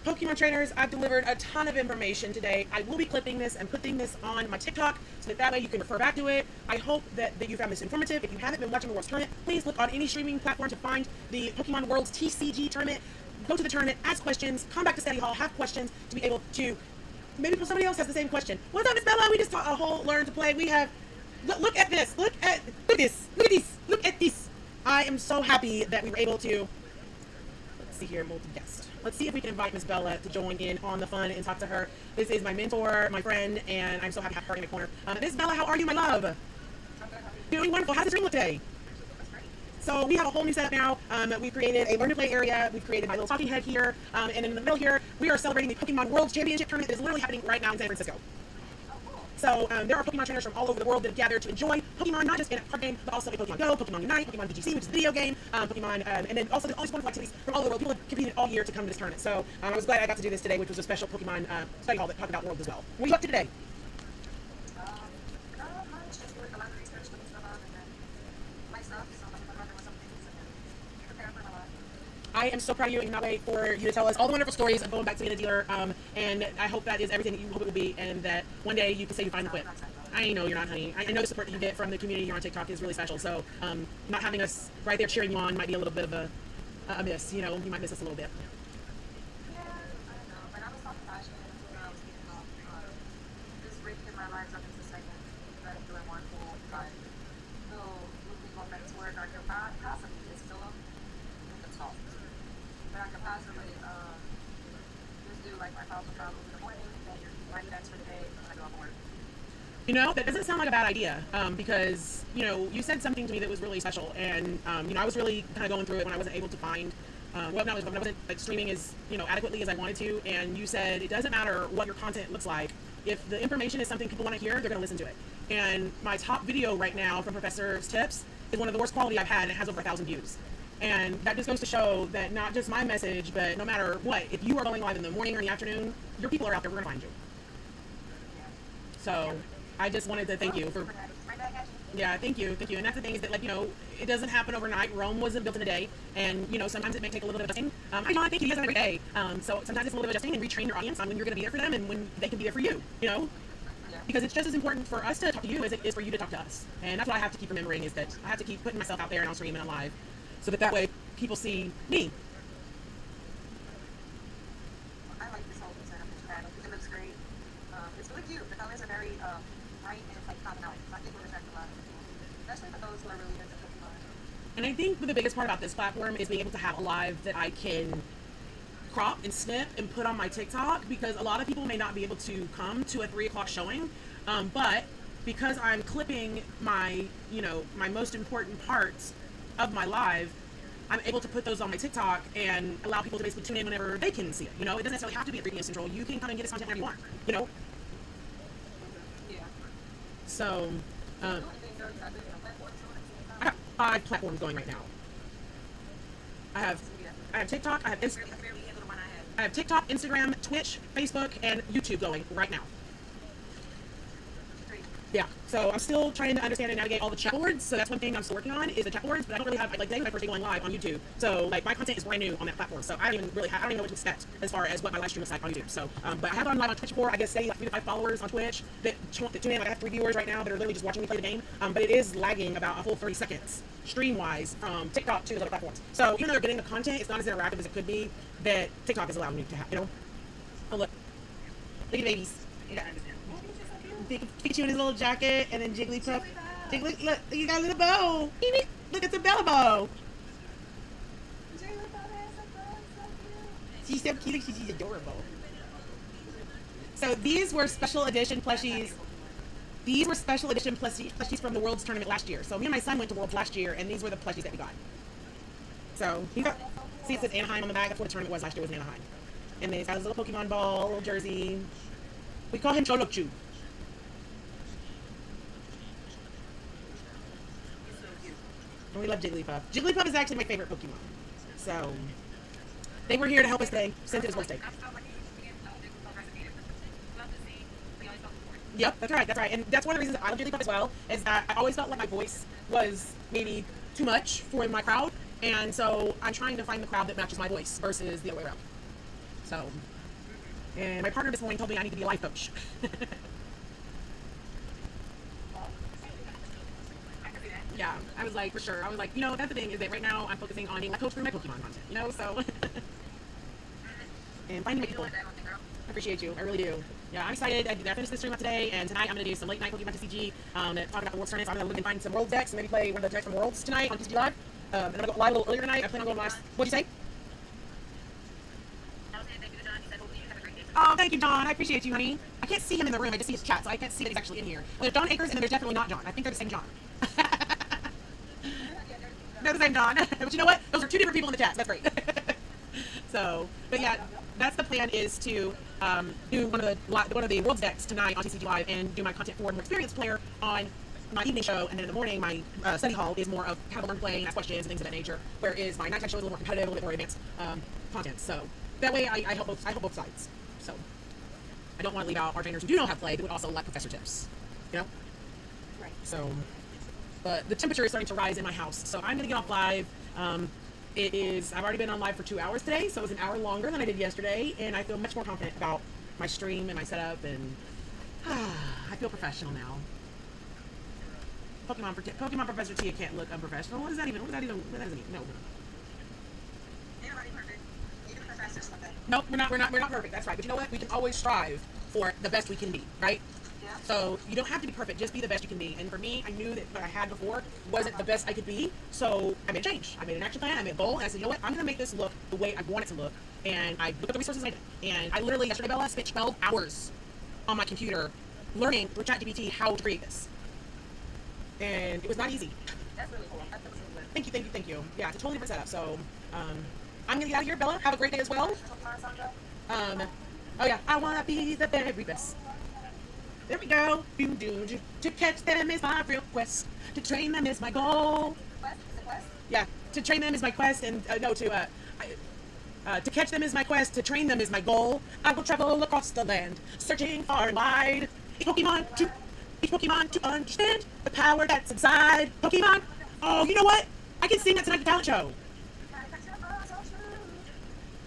Pokemon trainers, I've delivered a ton of information today. I will be clipping this and putting this on my TikTok so that way you can refer back to it. I hope that you found this informative. If you haven't been watching the World's Tournament, please look on any streaming platform to find the Pokemon World's TCG Tournament. Go to the tournament, ask questions, come back to Study Hall, have questions to be able to, maybe somebody else has the same question. What's up, Miss Bella? We just taught a whole learn to play. We have, look at this, look at this, look at this. I am so happy that we were able to, let's see here, multi-guest. Let's see if we can invite Miss Bella to join in on the fun and talk to her. This is my mentor, my friend, and I'm so happy to have her in my corner. Miss Bella, how are you, my love? Doing wonderful. How's the stream look today? So we have a whole new setup now. We've created a learn to play area. We've created my little talking head here. And in the middle here, we are celebrating the Pokemon World Championship Tournament that is literally happening right now in San Francisco. So there are Pokemon trainers from all over the world that have gathered to enjoy Pokemon, not just in a card game, but also in Pokemon Go, Pokemon Unite, Pokemon VGC, which is the video game, Pokemon, and then also all these wonderful activities from all over the world. People have competed all year to come to this tournament. So I was glad I got to do this today, which was a special Pokemon study hall that talked about World as well. What are you up to today? I am so proud of you and cannot wait for you to tell us all the wonderful stories of going back to being a dealer. And I hope that is everything that you hope it will be, and that one day you can say you finally quit. I know you're not, honey. I know the support that you get from the community here on TikTok is really special. So not having us right there cheering you on might be a little bit of a miss. You know, you might miss us a little bit. You know, that doesn't sound like a bad idea, because, you know, you said something to me that was really special, and, you know, I was really kind of going through it when I wasn't able to find, when I wasn't, like, streaming as, you know, adequately as I wanted to, and you said it doesn't matter what your content looks like. If the information is something people want to hear, they're going to listen to it. And my top video right now from Professor's Tips is one of the worst quality I've had, and it has over 1,000 views. And that just goes to show that not just my message, but no matter what, if you are going live in the morning or in the afternoon, your people are out there, we're going to find you. So I just wanted to thank you for, yeah, thank you. And that's the thing is that, like, you know, it doesn't happen overnight. Rome wasn't built in a day, and, you know, sometimes it may take a little bit of adjusting. I know, I thank you guys every day. So sometimes it's a little bit of adjusting and retrain your audience on when you're going to be there for them and when they can be there for you, you know? Because it's just as important for us to talk to you as it is for you to talk to us. And that's what I have to keep remembering, is that I have to keep putting myself out there and on stream and on live, so that way people see me. I like this whole setup that you had. It looks great. It's really cute. The colors are very bright and it's like common out. So I think it would attract a lot of people, especially for those who are really into Pokemon. And I think the biggest part about this platform is being able to have a live that I can crop and snip and put on my TikTok, because a lot of people may not be able to come to a 3 o'clock showing, but because I'm clipping my, you know, my most important parts of my live, I'm able to put those on my TikTok and allow people to basically tune in whenever they can see it. You know, it doesn't necessarily have to be at 3 p.m. Central. You can come and get this content whenever you want, you know? Yeah. So, I have 5 platforms going right now. I have TikTok, I have TikTok, Instagram, Twitch, Facebook, and YouTube going right now. Yeah, so I'm still trying to understand and navigate all the chat boards. So that's one thing I'm still working on is the chat boards. But I don't really have like today was my first day going live on YouTube. So like my content is brand new on that platform. So I don't even know what to expect as far as what my live stream looks like on YouTube. So but I have gone live on Twitch before. I guess say like 3 to 5 followers on Twitch that tune in. Like I have 3 viewers right now that are literally just watching me play the game. But it is lagging about a full 30 seconds stream wise from TikTok to those other platforms. So even though they're getting the content, it's not as interactive as it could be. That TikTok is allowing me to have. You know. Oh look at the babies. Yeah. Pikachu in his little jacket, and then Jigglypuff. Jiggly, look, you got a little bow. Look, it's a Bella bow. She's so cute. She's adorable. So these were special edition plushies. These were special edition plushies from the Worlds tournament last year. So me and my son went to Worlds last year, and these were the plushies that we got. So he got. See, it says Anaheim on the back. That's what the tournament was last year. Was in Anaheim. And then he's got his little Pokemon ball, little jersey. We call him Cholochu. And we love Jigglypuff. Jigglypuff is actually my favorite Pokemon. So, they were here to help us today. Sent to his birthday. Yep, that's right. And that's one of the reasons I love Jigglypuff as well, is that I always felt like my voice was maybe too much for my crowd. And so, I'm trying to find the crowd that matches my voice versus the other way around. So, and my partner this morning told me I need to be a life coach. Yeah, I was like, for sure. I was like, that's the thing is that right now I'm focusing on being a coach for my Pokemon content, so. And finding my people. I appreciate you. I really do. Yeah, I'm excited. I finished this stream up today, and tonight I'm going to do some late night Pokemon TCG that talk about the Worlds tournaments. I'm going to look and find some Worlds decks and maybe play one of the decks from Worlds tonight on TCG Live. And I'm going to go live a little earlier tonight. I plan on going live. What'd you say? Oh, thank you, John. I appreciate you, honey. I can't see him in the room. I just see his chat, so I can't see that he's actually in here. Well, there's John Akers, and then there's definitely not John. I think they're the same John. They're the same John. But you know what? Those are 2 different people in the chat. So that's great. So, but yeah, that's the plan is to do one of the Worlds decks tonight on TCG Live and do my content for more experienced player on my evening show, and then in the morning my study hall is more of how to learn playing, ask questions, and things of that nature. Whereas my nighttime show is a little more competitive, a little bit more advanced content. So that way I help both sides. So I don't want to leave out our trainers who do know how to play, but would also like professor tips. Right. So, but the temperature is starting to rise in my house, so I'm gonna get off live. I've already been on live for 2 hours today, so it was an hour longer than I did yesterday, and I feel much more confident about my stream and my setup, and I feel professional now. Pokemon Professor Tia can't look unprofessional. What does that even mean? No. Nope, we're not perfect. That's right. But you know what? We can always strive for the best we can be, right? Yeah. So you don't have to be perfect. Just be the best you can be. And for me, I knew that what I had before wasn't the best I could be. So I made a change. I made an action plan. I made a goal. And I said, you know what? I'm going to make this look the way I want it to look. And I looked at the resources I did. And I literally, yesterday, Bella, spent 12 hours on my computer learning through ChatGPT how to create this. And it was not easy. That's really cool. Thank you. Yeah, it's a totally different setup. So, I'm gonna get out of here, Bella. Have a great day as well. Oh yeah, I wanna be the very best. There we go. To catch them is my real quest. To train them is my goal. Yeah, to train them is my quest, and to catch them is my quest. To train them is my goal. I will travel across the land, searching far and wide. Each Pokemon to understand the power that's inside Pokemon. Oh, you know what? I can sing that tonight at the talent show.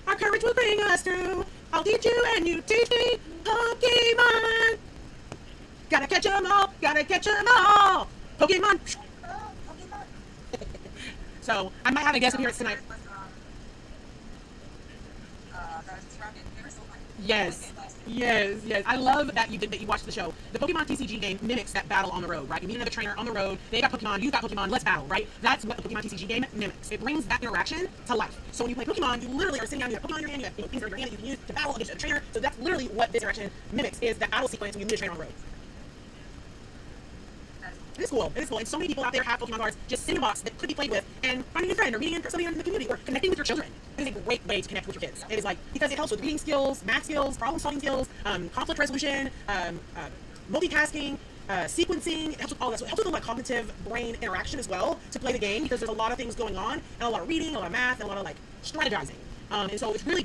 Our courage will bring us through. I'll teach you and you teach me. Pokemon. Gotta catch 'em all. Pokemon. So, I might have a guest appearance tonight. Yes. I love that you watched the show. The Pokemon TCG game mimics that battle on the road, right? You meet another trainer on the road. They got Pokemon, you got Pokemon, let's battle, right? That's what the Pokemon TCG game mimics. It brings that interaction to life. So when you play Pokemon, you literally are sitting down, you have Pokemon in your hand, you have things in your hand that you can use to battle against a trainer. So that's literally what this interaction mimics, is that battle sequence when you meet a trainer on the road. It is cool. And so many people out there have Pokemon cards just sitting in a box that could be played with, and finding a friend or meeting somebody in the community or connecting with your children. It is a great way to connect with your kids. It is because it helps with reading skills, math skills, problem solving skills, conflict resolution, multitasking, sequencing. It helps with all that. So it helps with cognitive brain interaction as well to play the game, because there's a lot of things going on, and a lot of reading, a lot of math, and a lot of strategizing. And so it's really